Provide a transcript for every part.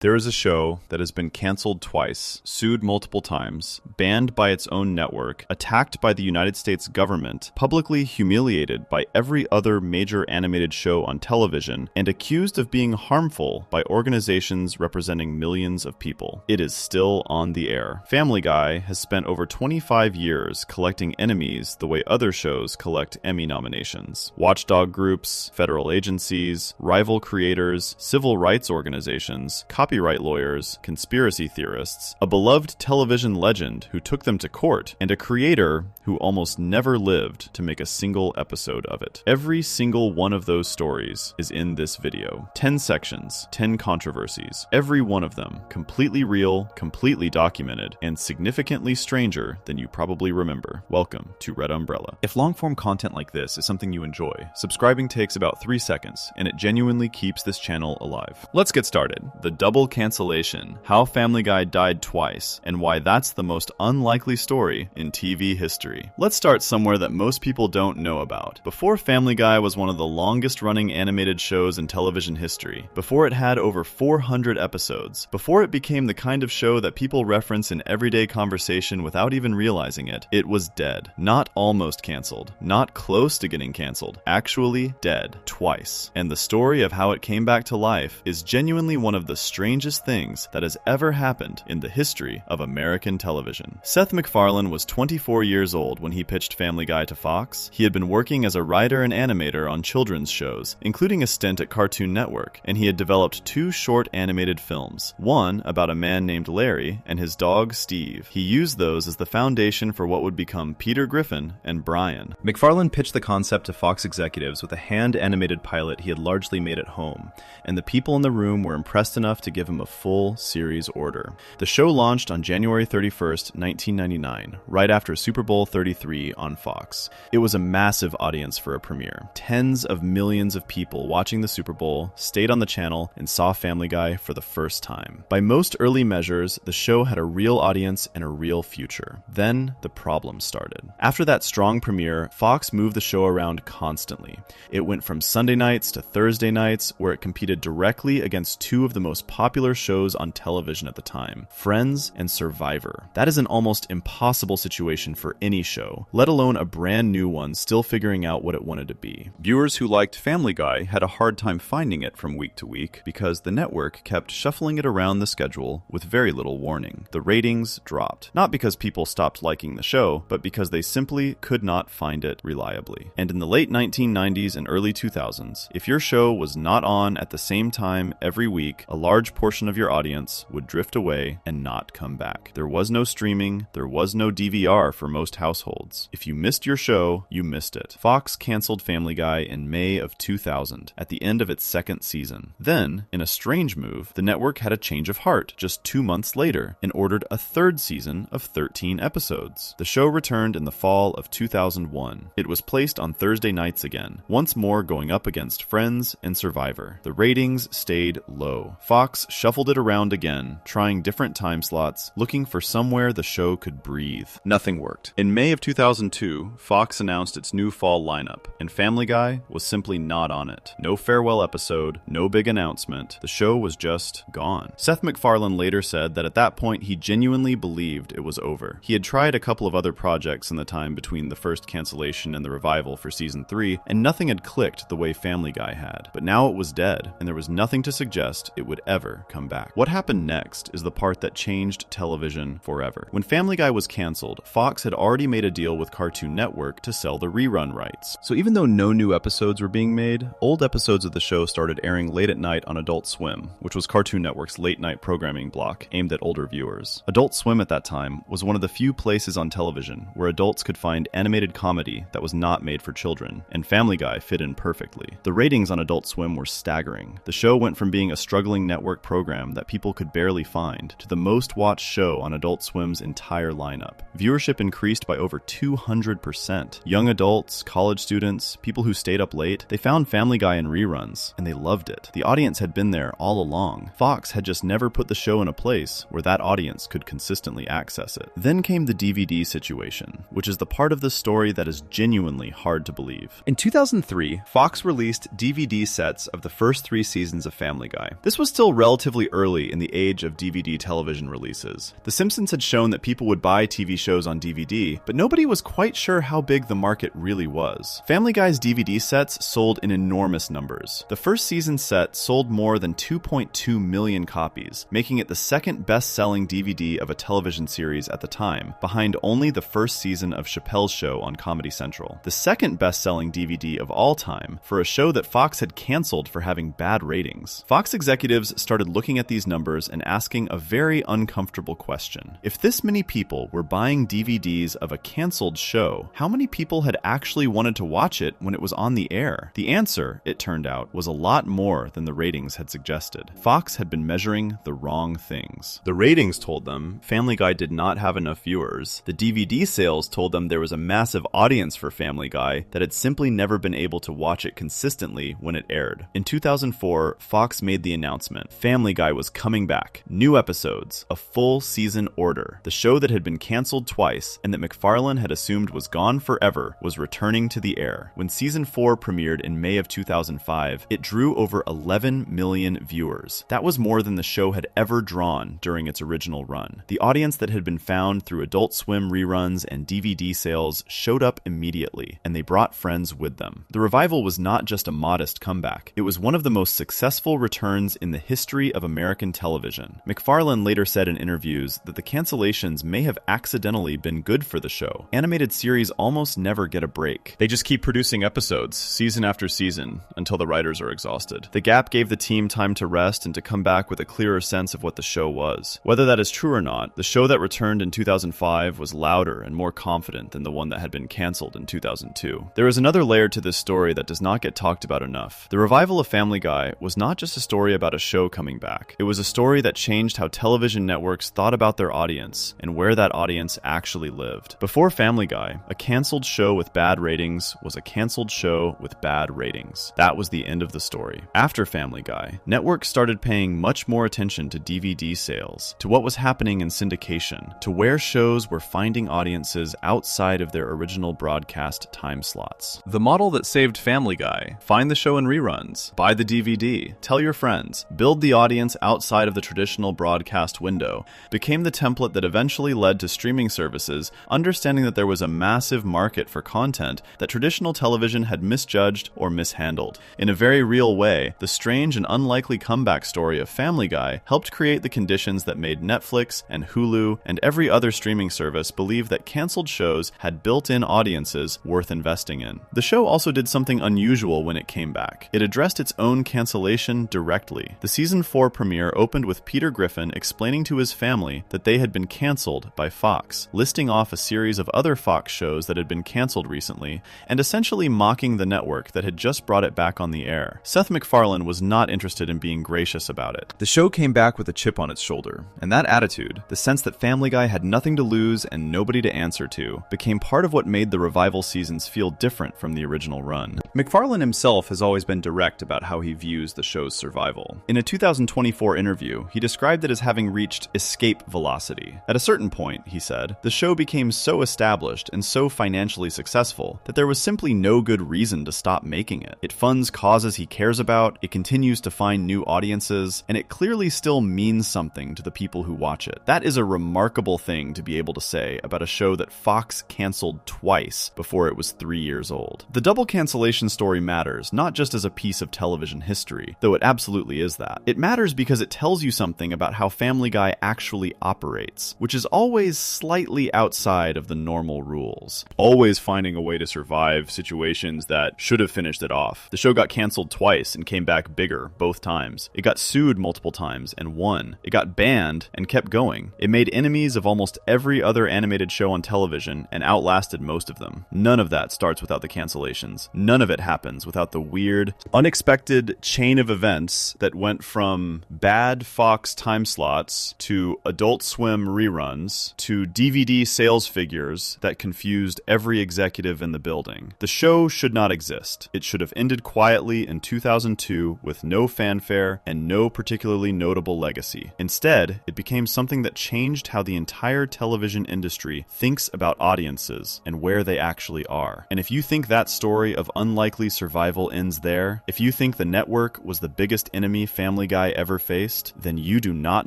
There is a show that has been canceled twice, sued multiple times, banned by its own network, attacked by the United States government, publicly humiliated by every other major animated show on television, and accused of being harmful by organizations representing millions of people. It is still on the air. Family Guy has spent over 25 years collecting enemies the way other shows collect Emmy nominations. Watchdog groups, federal agencies, rival creators, civil rights organizations, copyright lawyers, conspiracy theorists, a beloved television legend who took them to court, and a creator who almost never lived to make a single episode of it. Every single one of those stories is in this video. 10 sections, 10 controversies, every one of them completely real, completely documented, and significantly stranger than you probably remember. Welcome to Red Umbrella. If long-form content like this is something you enjoy, subscribing takes about 3 seconds, and it genuinely keeps this channel alive. Let's get started. The double cancellation, how Family Guy died twice, and why that's the most unlikely story in TV history. Let's start somewhere that most people don't know about. Before Family Guy was one of the longest-running animated shows in television history, before it had over 400 episodes, before it became the kind of show that people reference in everyday conversation without even realizing it, it was dead. Not almost canceled, not close to getting canceled, actually dead twice. And the story of how it came back to life is genuinely one of the strangest things that has ever happened in the history of American television. Seth MacFarlane was 24 years old when he pitched Family Guy to Fox. He had been working as a writer and animator on children's shows, including a stint at Cartoon Network, and he had developed 2 short animated films, one about a man named Larry and his dog Steve. He used those as the foundation for what would become Peter Griffin and Brian. MacFarlane pitched the concept to Fox executives with a hand-animated pilot he had largely made at home, and the people in the room were impressed enough to give him a full series order. The show launched on January 31st, 1999, right after Super Bowl 33 on Fox. It was a massive audience for a premiere. Tens of millions of people watching the Super Bowl stayed on the channel and saw Family Guy for the first time. By most early measures, the show had a real audience and a real future. Then, the problems started. After that strong premiere, Fox moved the show around constantly. It went from Sunday nights to Thursday nights, where it competed directly against 2 of the most popular shows on television at the time, Friends and Survivor. That is an almost impossible situation for any show, let alone a brand new one still figuring out what it wanted to be. Viewers who liked Family Guy had a hard time finding it from week to week because the network kept shuffling it around the schedule with very little warning. The ratings dropped, not because people stopped liking the show, but because they simply could not find it reliably. And in the late 1990s and early 2000s, if your show was not on at the same time every week, a large portion of your audience would drift away and not come back. There was no streaming, there was no DVR for most households. If you missed your show, you missed it. Fox canceled Family Guy in May of 2000, at the end of its 2nd season. Then, in a strange move, the network had a change of heart just 2 months later and ordered a 3rd season of 13 episodes. The show returned in the fall of 2001. It was placed on Thursday nights again, once more going up against Friends and Survivor. The ratings stayed low. Fox shuffled it around again, trying different time slots, looking for somewhere the show could breathe. Nothing worked. In May of 2002, Fox announced its new fall lineup, and Family Guy was simply not on it. No farewell episode, no big announcement. The show was just gone. Seth MacFarlane later said that at that point he genuinely believed it was over. He had tried a couple of other projects in the time between the first cancellation and the revival for season 3, and nothing had clicked the way Family Guy had. But now it was dead, and there was nothing to suggest it would ever come back. What happened next is the part that changed television forever. When Family Guy was canceled, Fox had already made a deal with Cartoon Network to sell the rerun rights. So even though no new episodes were being made, old episodes of the show started airing late at night on Adult Swim, which was Cartoon Network's late-night programming block aimed at older viewers. Adult Swim at that time was one of the few places on television where adults could find animated comedy that was not made for children, and Family Guy fit in perfectly. The ratings on Adult Swim were staggering. The show went from being a struggling network program that people could barely find to the most watched show on Adult Swim's entire lineup. Viewership increased by over 200%. Young adults, college students, people who stayed up late, they found Family Guy in reruns, and they loved it. The audience had been there all along. Fox had just never put the show in a place where that audience could consistently access it. Then came the DVD situation, which is the part of the story that is genuinely hard to believe. In 2003, Fox released DVD sets of the first 3 seasons of Family Guy. This was still relatively relatively early in the age of DVD television releases. The Simpsons had shown that people would buy TV shows on DVD, but nobody was quite sure how big the market really was. Family Guy's DVD sets sold in enormous numbers. The first season set sold more than 2.2 million copies, making it the second best-selling DVD of a television series at the time, behind only the first season of Chappelle's Show on Comedy Central. The second best-selling DVD of all time for a show that Fox had canceled for having bad ratings. Fox executives started looking at these numbers and asking a very uncomfortable question. If this many people were buying DVDs of a canceled show, how many people had actually wanted to watch it when it was on the air? The answer, it turned out, was a lot more than the ratings had suggested. Fox had been measuring the wrong things. The ratings told them Family Guy did not have enough viewers. The DVD sales told them there was a massive audience for Family Guy that had simply never been able to watch it consistently when it aired. In 2004, Fox made the announcement. Family Guy was coming back. New episodes. A full season order. The show that had been canceled twice and that MacFarlane had assumed was gone forever was returning to the air. When season 4 premiered in May of 2005, it drew over 11 million viewers. That was more than the show had ever drawn during its original run. The audience that had been found through Adult Swim reruns and DVD sales showed up immediately, and they brought friends with them. The revival was not just a modest comeback. It was one of the most successful returns in the history of American television. MacFarlane later said in interviews that the cancellations may have accidentally been good for the show. Animated series almost never get a break. They just keep producing episodes, season after season, until the writers are exhausted. The gap gave the team time to rest and to come back with a clearer sense of what the show was. Whether that is true or not, the show that returned in 2005 was louder and more confident than the one that had been canceled in 2002. There is another layer to this story that does not get talked about enough. The revival of Family Guy was not just a story about a show coming back. It was a story that changed how television networks thought about their audience and where that audience actually lived. Before Family Guy, a canceled show with bad ratings was a canceled show with bad ratings. That was the end of the story. After Family Guy, networks started paying much more attention to DVD sales, to what was happening in syndication, to where shows were finding audiences outside of their original broadcast time slots. The model that saved Family Guy, find the show in reruns, buy the DVD, tell your friends, build the audience outside of the traditional broadcast window, became the template that eventually led to streaming services understanding that there was a massive market for content that traditional television had misjudged or mishandled. In a very real way, the strange and unlikely comeback story of Family Guy helped create the conditions that made Netflix and Hulu and every other streaming service believe that canceled shows had built-in audiences worth investing in. The show also did something unusual when it came back. It addressed its own cancellation directly. The season 4 premiere opened with Peter Griffin explaining to his family that they had been canceled by Fox, listing off a series of other Fox shows that had been canceled recently, and essentially mocking the network that had just brought it back on the air. Seth MacFarlane was not interested in being gracious about it. The show came back with a chip on its shoulder, and that attitude, the sense that Family Guy had nothing to lose and nobody to answer to, became part of what made the revival seasons feel different from the original run. MacFarlane himself has always been direct about how he views the show's survival. In a 2024 interview, he described it as having reached escape velocity. At a certain point, he said, the show became so established and so financially successful that there was simply no good reason to stop making it. It funds causes he cares about, it continues to find new audiences, and it clearly still means something to the people who watch it. That is a remarkable thing to be able to say about a show that Fox canceled twice before it was 3 years old. The double cancellation story matters, not just as a piece of television history, though it absolutely is that. It matters because it tells you something about how Family Guy actually operates, which is always slightly outside of the normal rules. Always finding a way to survive situations that should have finished it off. The show got canceled twice and came back bigger both times. It got sued multiple times and won. It got banned and kept going. It made enemies of almost every other animated show on television and outlasted most of them. None of that starts without the cancellations. None of it happens without the weird, unexpected chain of events that went from bad Fox time slots to Adult Swim reruns to DVD sales figures that confused every executive in the building. The show should not exist. It should have ended quietly in 2002 with no fanfare and no particularly notable legacy. Instead, it became something that changed how the entire television industry thinks about audiences and where they actually are. And if you think that story of unlikely survival ends there, if you think the network was the biggest enemy Family Guy Guy ever faced, then you do not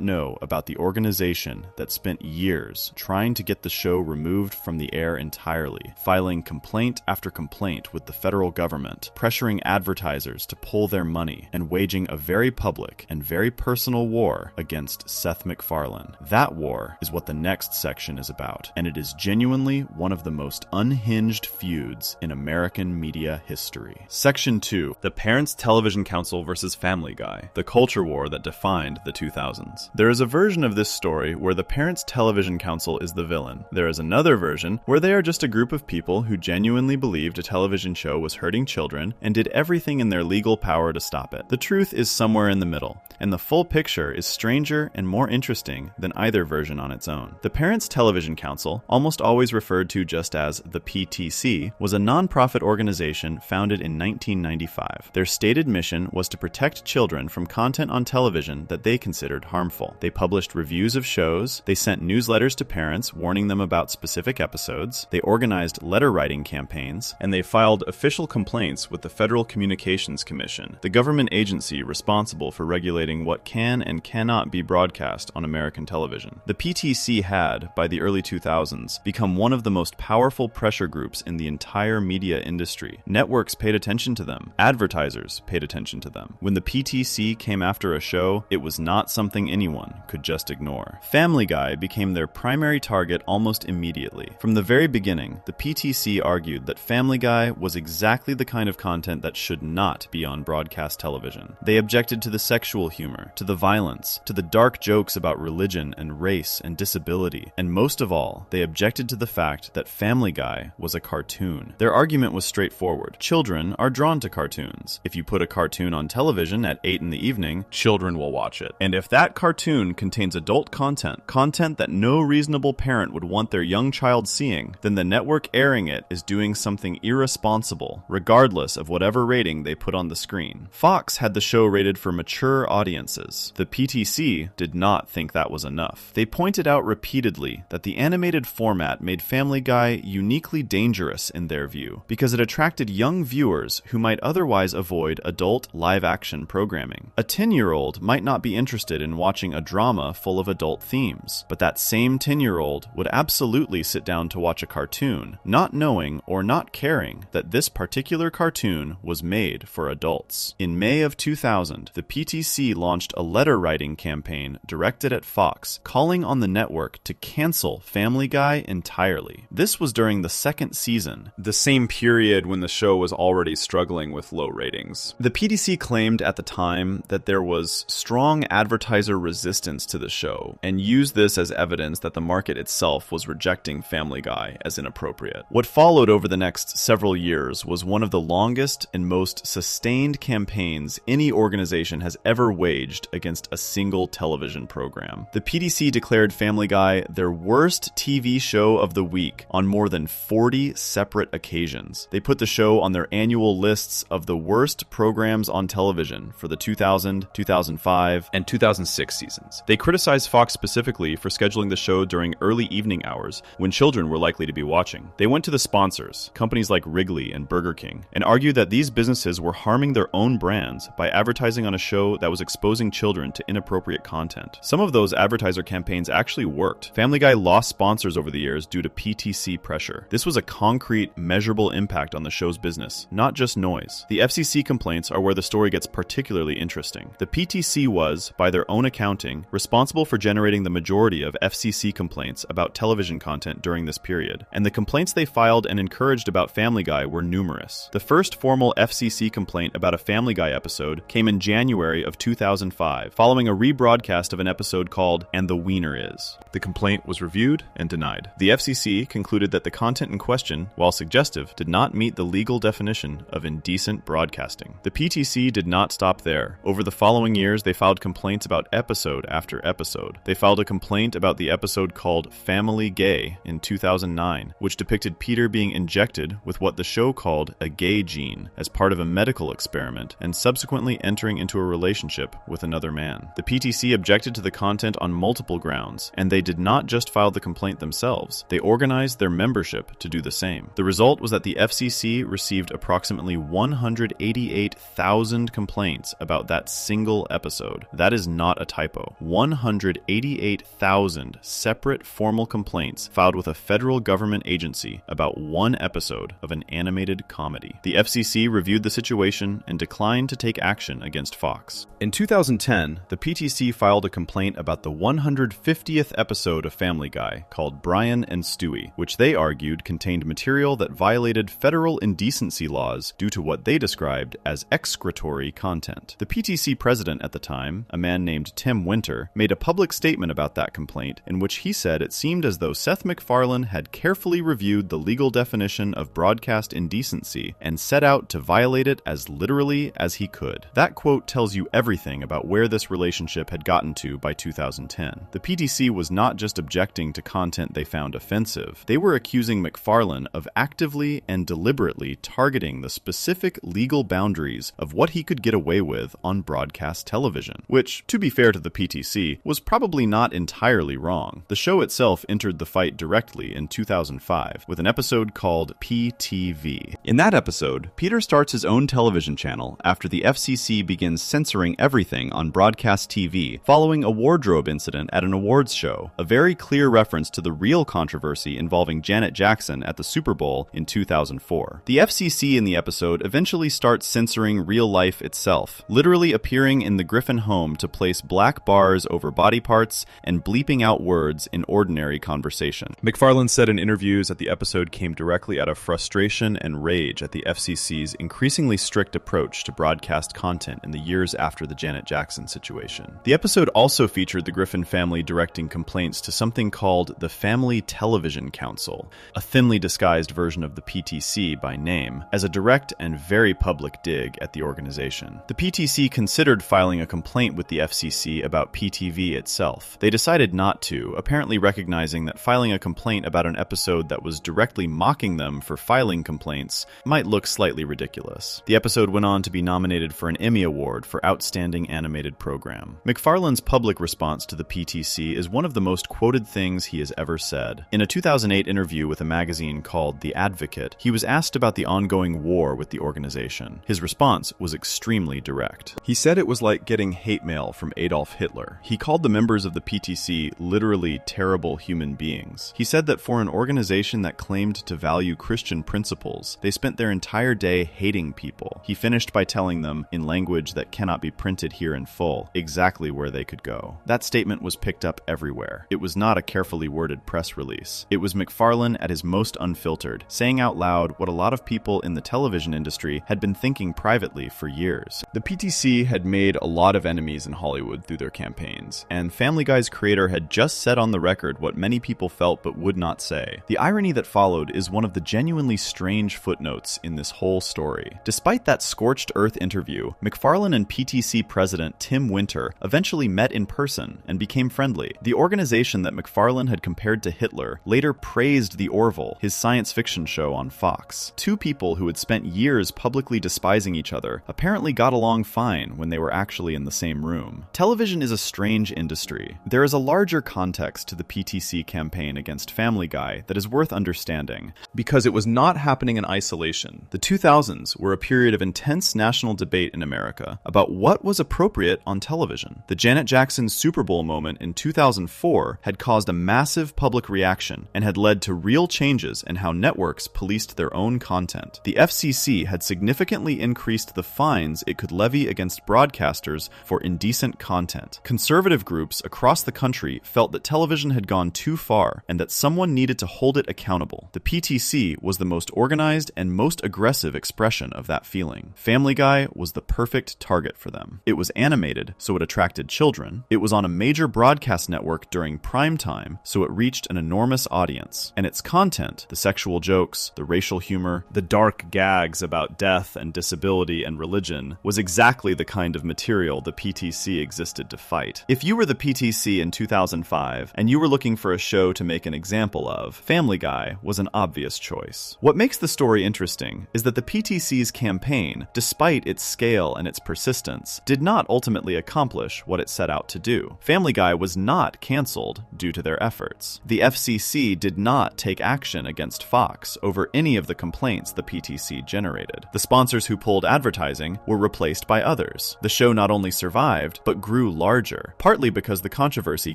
know about the organization that spent years trying to get the show removed from the air entirely, filing complaint after complaint with the federal government, pressuring advertisers to pull their money, and waging a very public and very personal war against Seth MacFarlane. That war is what the next section is about, and it is genuinely one of the most unhinged feuds in American media history. Section 2. The Parents Television Council versus Family Guy, the culture war that defined the 2000s. There is a version of this story where the Parents Television Council is the villain. There is another version where they are just a group of people who genuinely believed a television show was hurting children and did everything in their legal power to stop it. The truth is somewhere in the middle, and the full picture is stranger and more interesting than either version on its own. The Parents Television Council, almost always referred to just as the PTC, was a non-profit organization founded in 1995. Their stated mission was to protect children from content on television that they considered harmful. They published reviews of shows, they sent newsletters to parents warning them about specific episodes, they organized letter-writing campaigns, and they filed official complaints with the Federal Communications Commission, the government agency responsible for regulating what can and cannot be broadcast on American television. The PTC had, by the early 2000s, become one of the most powerful pressure groups in the entire media industry. Networks paid attention to them. Advertisers paid attention to them. When the PTC came after a show, it was not something anyone could just ignore. Family Guy became their primary target almost immediately. From the very beginning, the PTC argued that Family Guy was exactly the kind of content that should not be on broadcast television. They objected to the sexual humor, to the violence, to the dark jokes about religion and race and disability, and most of all, they objected to the fact that Family Guy was a cartoon. Their argument was straightforward. Children are drawn to cartoons. If you put a cartoon on television at 8 in the evening, children will watch it. And if that cartoon contains adult content that no reasonable parent would want their young child seeing, then the network airing it is doing something irresponsible, regardless of whatever rating they put on the screen. Fox had the show rated for mature audiences. The PTC did not think that was enough. They pointed out repeatedly that the animated format made Family Guy uniquely dangerous in their view, because it attracted young viewers who might otherwise avoid adult live-action programming. A 10-year-old might not be interested in watching a drama full of adult themes, but that same 10-year-old would absolutely sit down to watch a cartoon, not knowing or not caring that this particular cartoon was made for adults. In May of 2000, the PTC launched a letter-writing campaign directed at Fox, calling on the network to cancel Family Guy entirely. This was during the second season, the same period when the show was already struggling with low ratings. The PTC claimed at the time that there was strong advertiser resistance to the show, and used this as evidence that the market itself was rejecting Family Guy as inappropriate. What followed over the next several years was one of the longest and most sustained campaigns any organization has ever waged against a single television program. The PTC declared Family Guy their worst TV show of the week on more than 40 separate occasions. They put the show on their annual lists of the worst programs on television for the 2000, 2005, and 2006 seasons. They criticized Fox specifically for scheduling the show during early evening hours when children were likely to be watching. They went to the sponsors, companies like Wrigley and Burger King, and argued that these businesses were harming their own brands by advertising on a show that was exposing children to inappropriate content. Some of those advertiser campaigns actually worked. Family Guy lost sponsors over the years due to PTC pressure. This was a concrete, measurable impact on the show's business, not just noise. The FCC complaints are where the story gets particularly interesting. The PTC was, by their own accounting, responsible for generating the majority of FCC complaints about television content during this period, and the complaints they filed and encouraged about Family Guy were numerous. The first formal FCC complaint about a Family Guy episode came in January of 2005, following a rebroadcast of an episode called And the Wiener Is. The complaint was reviewed and denied. The FCC concluded that the content in question, while suggestive, did not meet the legal definition of indecent broadcasting. The PTC did not stop there. Over the following years, they filed complaints about episode after episode. They filed a complaint about the episode called Family Gay in 2009, which depicted Peter being injected with what the show called a gay gene as part of a medical experiment and subsequently entering into a relationship with another man. The PTC objected to the content on multiple grounds, and they did not just file the complaint themselves. They organized their membership to do the same. The result was that the FCC received approximately 188,000 complaints about that single single episode. That is not a typo. 188,000 separate formal complaints filed with a federal government agency about one episode of an animated comedy. The FCC reviewed the situation and declined to take action against Fox. In 2010, the PTC filed a complaint about the 150th episode of Family Guy called Brian and Stewie, which they argued contained material that violated federal indecency laws due to what they described as excretory content. The PTC president at the time, a man named Tim Winter, made a public statement about that complaint in which he said it seemed as though Seth MacFarlane had carefully reviewed the legal definition of broadcast indecency and set out to violate it as literally as he could. That quote tells you everything about where this relationship had gotten to by 2010. The PTC was not just objecting to content they found offensive. They were accusing MacFarlane of actively and deliberately targeting the specific legal boundaries of what he could get away with on broadcast television, which, to be fair to the PTC, was probably not entirely wrong. The show itself entered the fight directly in 2005 with an episode called PTV. In that episode, Peter starts his own television channel after the FCC begins censoring everything on broadcast TV following a wardrobe incident at an awards show, a very clear reference to the real controversy involving Janet Jackson at the Super Bowl in 2004. The FCC in the episode eventually starts censoring real life itself, literally appearing in the Griffin home to place black bars over body parts and bleeping out words in ordinary conversation. MacFarlane said in interviews that the episode came directly out of frustration and rage at the FCC's increasingly strict approach to broadcast content in the years after the Janet Jackson situation. The episode also featured the Griffin family directing complaints to something called the Family Television Council, a thinly disguised version of the PTC by name, as a direct and very public dig at the organization. The PTC considered filing a complaint with the FCC about PTV itself. They decided not to, apparently recognizing that filing a complaint about an episode that was directly mocking them for filing complaints might look slightly ridiculous. The episode went on to be nominated for an Emmy Award for Outstanding Animated Program. MacFarlane's public response to the PTC is one of the most quoted things he has ever said. In a 2008 interview with a magazine called The Advocate, he was asked about the ongoing war with the organization. His response was extremely direct. He said it was like getting hate mail from Adolf Hitler. He called the members of the PTC literally terrible human beings. He said that for an organization that claimed to value Christian principles, they spent their entire day hating people. He finished by telling them, in language that cannot be printed here in full, exactly where they could go. That statement was picked up everywhere. It was not a carefully worded press release. It was MacFarlane at his most unfiltered, saying out loud what a lot of people in the television industry had been thinking privately for years. The PTC had made a lot of enemies in Hollywood through their campaigns, and Family Guy's creator had just said on the record what many people felt but would not say. The irony that followed is one of the genuinely strange footnotes in this whole story. Despite that scorched earth interview, MacFarlane and PTC president Tim Winter eventually met in person and became friendly. The organization that MacFarlane had compared to Hitler later praised The Orville, his science fiction show on Fox. Two people who had spent years publicly despising each other apparently got along fine when they were actually in the same room. Television is a strange industry. There is a larger context to the PTC campaign against Family Guy that is worth understanding, because it was not happening in isolation. The 2000s were a period of intense national debate in America about what was appropriate on television. The Janet Jackson Super Bowl moment in 2004 had caused a massive public reaction and had led to real changes in how networks policed their own content. The FCC had significantly increased the fines it could levy against broadcasters for indecent content. Conservative groups across the country felt that television had gone too far and that someone needed to hold it accountable. The PTC was the most organized and most aggressive expression of that feeling. Family Guy was the perfect target for them. It was animated, so it attracted children. It was on a major broadcast network during prime time, so it reached an enormous audience. And its content, the sexual jokes, the racial humor, the dark gags about death and disability and religion, was exactly the kind of material the PTC existed to fight. If you were the PTC in 2005 and you were looking for a show to make an example of, Family Guy was an obvious choice. What makes the story interesting is that the PTC's campaign, despite its scale and its persistence, did not ultimately accomplish what it set out to do. Family Guy was not canceled due to their efforts. The FCC did not take action against Fox over any of the complaints the PTC generated. The sponsors who pulled advertising were replaced by others. The show not only survived, but grew larger, partly because the controversy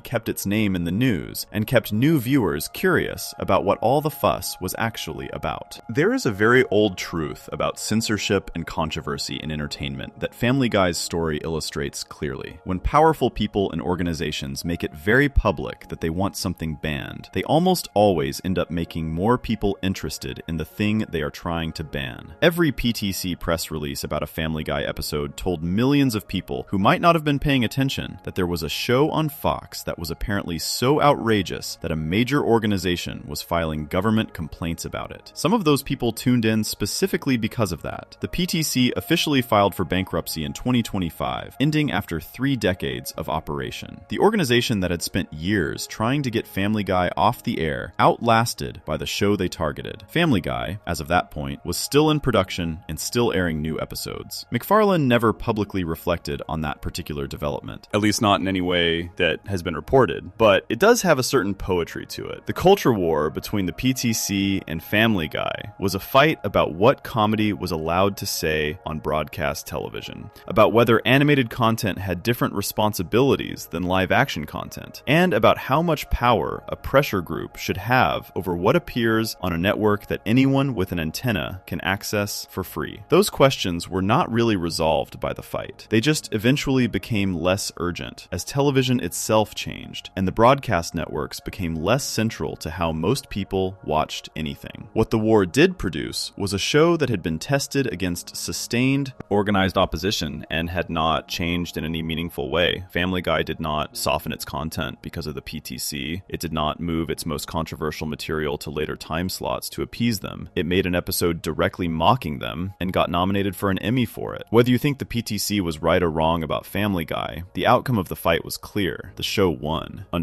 kept its name in the news and kept new viewers curious about what all the fuss was actually about. There is a very old truth about censorship and controversy in entertainment that Family Guy's story illustrates clearly. When powerful people and organizations make it very public that they want something banned, they almost always end up making more people interested in the thing they are trying to ban. Every PTC press release about a Family Guy episode told millions of people who might not have been paying attention that there was a show on Fox that was apparently so outrageous that a major organization was filing government complaints about it. Some of those people tuned in specifically because of that. The PTC officially filed for bankruptcy in 2025, ending after 3 decades of operation. The organization that had spent years trying to get Family Guy off the air outlasted by the show they targeted. Family Guy, as of that point, was still in production and still airing new episodes. McFarlane never publicly reflected on that particular development, at least not in any way that has been reported, but it does have a certain poetry to it. The culture war between the PTC and Family Guy was a fight about what comedy was allowed to say on broadcast television, about whether animated content had different responsibilities than live-action content, and about how much power a pressure group should have over what appears on a network that anyone with an antenna can access for free. Those questions were not really resolved by the fight. They just eventually became less urgent as television itself changed, and the broadcast networks became less central to how most people watched anything. What the war did produce was a show that had been tested against sustained, organized opposition and had not changed in any meaningful way. Family Guy did not soften its content because of the PTC. It did not move its most controversial material to later time slots to appease them. It made an episode directly mocking them and got nominated for an Emmy for it. Whether you think the PTC was right or wrong about Family Guy, the outcome of the fight was clear. The show won. __quote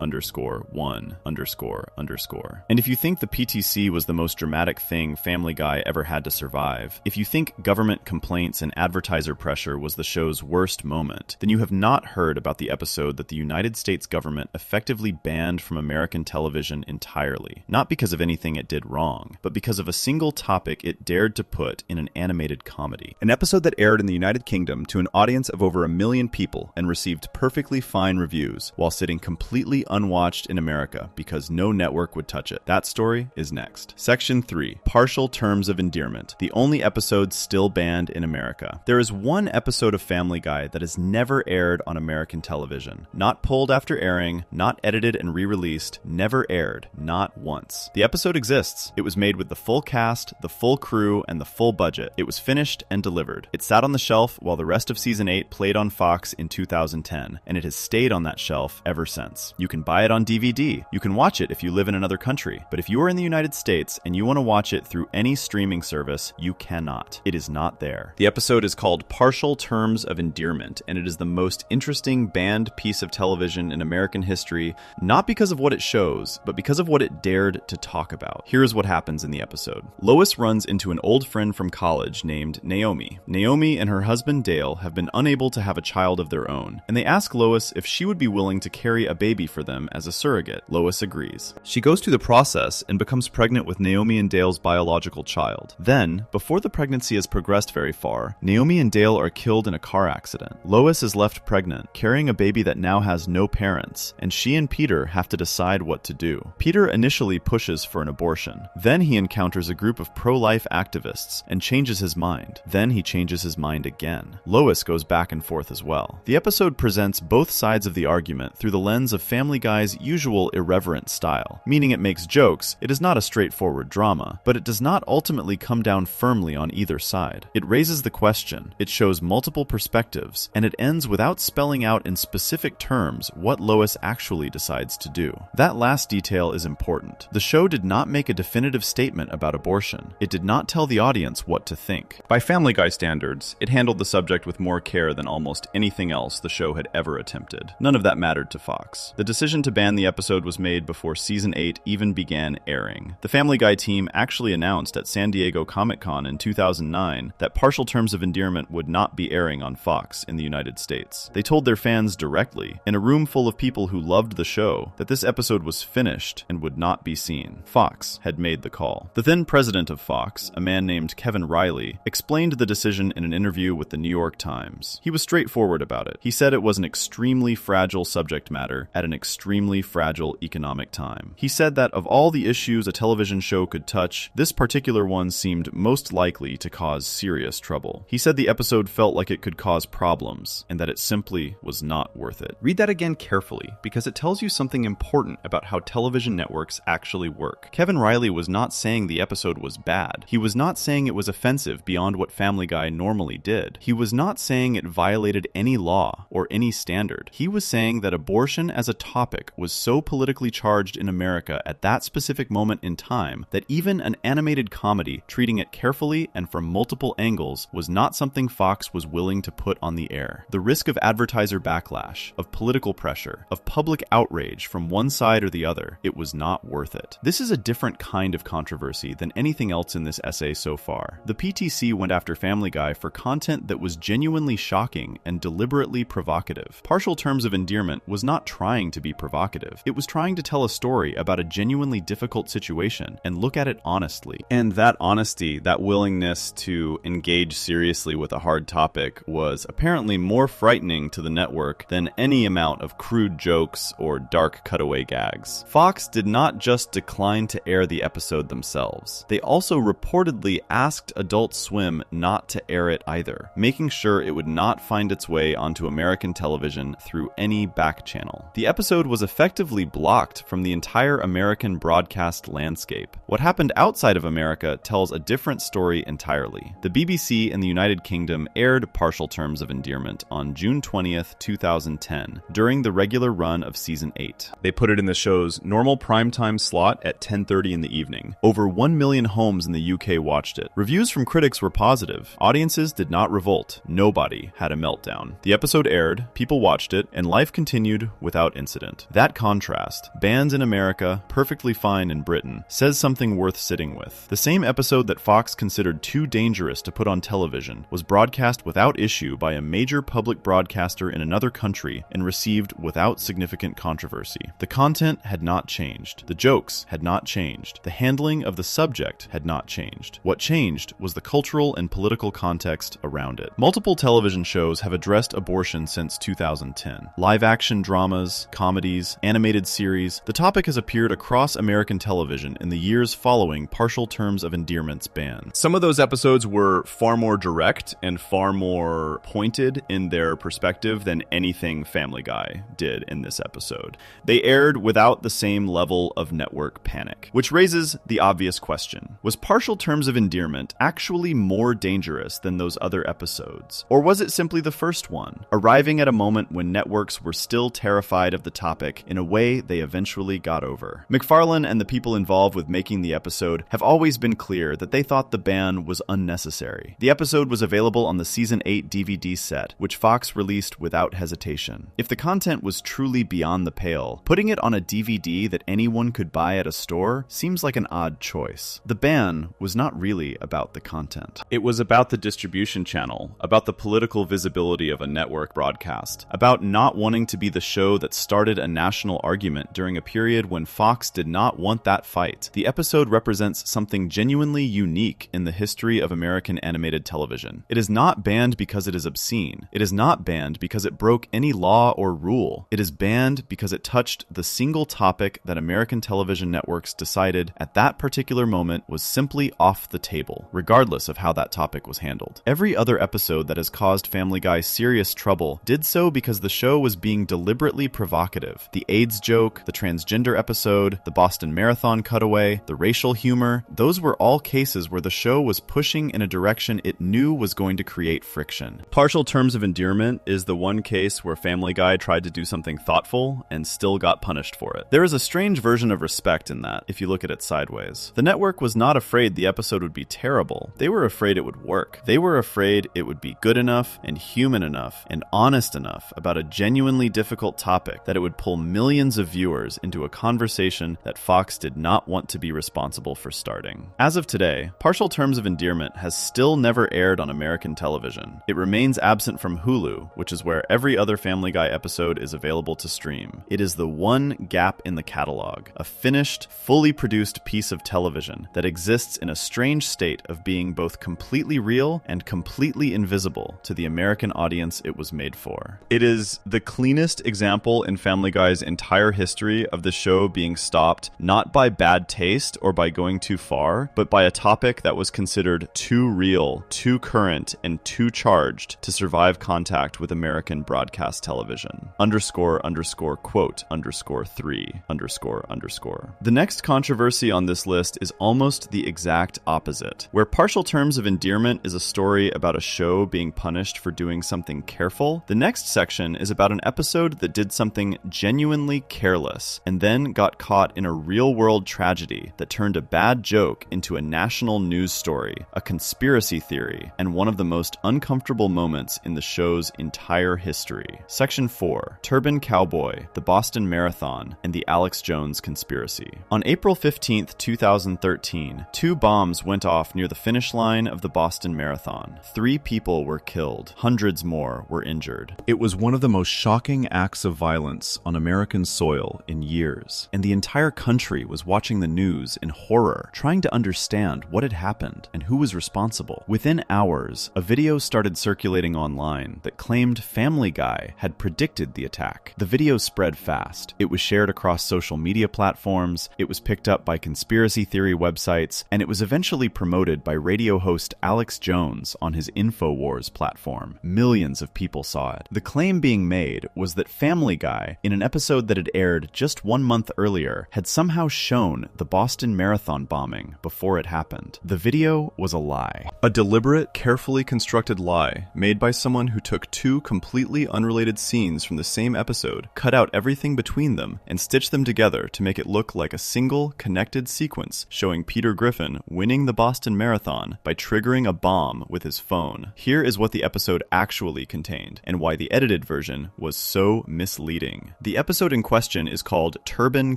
_1 __. And if you think the PTC was the most dramatic thing Family Guy ever had to survive, if you think government complaints and advertiser pressure was the show's worst moment, then you have not heard about the episode that the United States government effectively banned from American television entirely. Not because of anything it did wrong, but because of a single topic it dared to put in an animated comedy. An episode that aired in the United Kingdom to an audience of over 1 million people and received perfectly fine reviews while sitting completely unwatched in America because no network would touch it. That story is next. Section 3. Partial Terms of Endearment. The only episode still banned in America. There is one episode of Family Guy that has never aired on American television. Not pulled after airing, not edited and re-released, never aired. Not once. The episode exists. It was made with the full cast, the full crew, and the full budget. It was finished and delivered. It sat on the shelf while the rest of Season 8 played on Fox in 2010, and it has stayed on that shelf ever since. You can buy it on DVD. You can watch it if you live in another country. But if you are in the United States and you want to watch it through any streaming service, you cannot. It is not there. The episode is called Partial Terms of Endearment, and it is the most interesting banned piece of television in American history, not because of what it shows, but because of what it dared to talk about. Here's what happens in the episode. Lois runs into an old friend from college named Naomi. Naomi and her husband Dale have been unable to have a child of their own, and they ask Lois if she would be willing to carry a baby for them as a surrogate. Lois agrees. She goes through the process and becomes pregnant with Naomi and Dale's biological child. Then, before the pregnancy has progressed very far, Naomi and Dale are killed in a car accident. Lois is left pregnant, carrying a baby that now has no parents, and she and Peter have to decide what to do. Peter initially pushes for an abortion. Then he encounters a group of pro-life activists and changes his mind. Then he changes his mind again. Lois goes back and forth as well. The episode presents both sides of the argument through the lens of Family Guy's usual irreverent style, meaning it makes jokes. It is not a straightforward drama, but it does not ultimately come down firmly on either side. It raises the question, it shows multiple perspectives, and it ends without spelling out in specific terms what Lois actually decides to do. That last detail is important. The show did not make a definitive statement about abortion. It did not tell the audience what to think. By Family Guy standards, it handled the subject with more care than almost anything else the show had ever attempted. None of that mattered to Fox. The decision to ban the episode was made before Season 8 even began airing. The Family Guy team actually announced at San Diego Comic-Con in 2009 that Partial Terms of Endearment would not be airing on Fox in the United States. They told their fans directly, in a room full of people who loved the show, that this episode was finished and would not be seen. Fox had made the call. The then president of Fox, a man named Kevin Riley, explained the decision in an interview with the New York Times. He was straightforward about it. He said it was an extremely fragile subject matter at an extremely fragile economic time. He said that of all the issues a television show could touch, this particular one seemed most likely to cause serious trouble. He said the episode felt like it could cause problems, and that it simply was not worth it. Read that again carefully, because it tells you something important about how television networks actually work. Kevin Riley was not saying the episode was bad. He was not saying it was offensive beyond what Family Guy normally did. He was not saying it violated any law or any standard. He was saying that abortion as a topic was so politically charged in America at that specific moment in time that even an animated comedy treating it carefully and from multiple angles was not something Fox was willing to put on the air. The risk of advertiser backlash, of political pressure, of public outrage from one side or the other, it was not worth it. This is a different kind of controversy than anything else in this essay so far. The PTC went after Family Guy for content that was genuinely shocking and deliberately provocative. Partial Terms of Endearment was not trying to be provocative. It was trying to tell a story about a genuinely difficult situation and look at it honestly. And that honesty, that willingness to engage seriously with a hard topic, was apparently more frightening to the network than any amount of crude jokes or dark cutaway gags. Fox did not just decline to air the episode themselves. They also reportedly asked Adult Swim not to air it either, making sure it would not find its way onto American television through any back channel. The episode was effectively blocked from the entire American broadcast landscape. What happened outside of America tells a different story entirely. The BBC in the United Kingdom aired Partial Terms of Endearment on June 20th, 2010, during the regular run of Season 8. They put it in the show's normal primetime slot at 10:30 in the evening. Over 1 million homes in the UK watched it. Reviews from critics were positive. Audiences did not revolt. Nobody had a meltdown. The episode aired, people watched it, and life continued without incident. That contrast, bans in America, perfectly fine in Britain, says something worth sitting with. The same episode that Fox considered too dangerous to put on television was broadcast without issue by a major public broadcaster in another country and received without significant controversy. The content had not changed. The jokes had not changed. The handling of the subject had not changed. What changed was the cultural and political context around it. Multiple television shows have addressed abortion since 2010. Live-action dramas, comedies, animated series, the topic has appeared across American television in the years following Partial Terms of Endearment's ban. Some of those episodes were far more direct and far more pointed in their perspective than anything Family Guy did in this episode. They aired without the same level of network panic, which raises the obvious question. Was Partial Terms of Endearment actually more dangerous than those other episodes? Or was it simply the first one, arriving at a moment when networks were still terrified of the topic in a way they eventually got over? McFarlane and the people involved with making the episode have always been clear that they thought the ban was unnecessary. The episode was available on the Season 8 DVD set, which Fox released without hesitation. If the content was truly beyond the pale, putting it on a DVD that anyone could buy at a store seems like an odd choice. The ban was not really about the content. It was about the distribution channel, about the political visibility of a network broadcast, about not wanting to be the show that started a national argument during a period when Fox did not want that fight. The episode represents something genuinely unique in the history of American animated television. It is not banned because it is obscene. It is not banned because it broke any law or rule. It is banned because it touched the single topic that American television networks decided at that particular moment was simply off the table, regardless of how that topic was handled. Every other episode that has caused Family Guy serious trouble did so because the show was being deliberately provocative. The AIDS joke, the transgender episode, the Boston Marathon cutaway, the racial humor, those were all cases where the show was pushing in a direction it knew was going to create friction. Partial Terms of Endearment is the one case where Family Guy tried to do something thoughtful and still got punished for it. There is a strange version of respect in that, if you look at it sideways. The network was not afraid the episode would be terrible. They were afraid it would work. They were afraid it would be good enough and human enough and honest enough about a genuinely difficult topic that it would pull millions of viewers into a conversation that Fox did not want to be responsible for starting. As of today, Partial Terms of Endearment has still never aired on American television. It remains absent from Hulu, which is where every other Family Guy episode is available to stream. It is the one gap in the catalog, a finished, fully produced piece of television that exists in a strange state of being both completely real and completely invisible to the American audience it was made for. It is the cleanest example in Family Guy's entire history of the show being stopped not by bad taste or by going too far, but by a topic that was considered too real, too current, and too charged to survive contact with American broadcast television. __quote_3__. The next controversy on this list is almost the exact opposite. Where partial terms of endearment is a story about a show being punished for doing something careful, the next section is about an episode that did something genuinely careless and then got caught in a real-world tragedy that turned a bad joke into a national news story, a conspiracy theory, and one of the most uncomfortable moments in the show's entire history. Section 4. Turban Cowboy, the Boston Marathon, and the Alex Jones conspiracy. On April 15th, 2013, 2 bombs went off near the finish line of the Boston Marathon. 3 people were killed. Hundreds more were injured. It was one of the most shocking acts of violence on American soil in years, and the entire country was watching the news in horror, trying to understand what had happened and who was responsible. Within hours, a video started circulating online that claimed Family Guy had predicted the attack. The video spread fast. It was shared across social media platforms, it was picked up by conspiracy theory websites, and it was eventually promoted by radio host Alex Jones on his InfoWars platform. Millions of people saw it. The claim being made was that Family Guy, in an episode that had aired just 1 month earlier, had somehow shown the Boston Marathon bombing before it happened. The video was a lie. A deliberate, carefully constructed lie made by someone who took 2 completely unrelated scenes from the same episode, cut out everything between them, and stitched them together to make it look like a single, connected sequence showing Peter Griffin winning the Boston Marathon by triggering a bomb with his phone. Here is what the episode actually contained, and why the edited version was so misleading. The episode in question is called Turban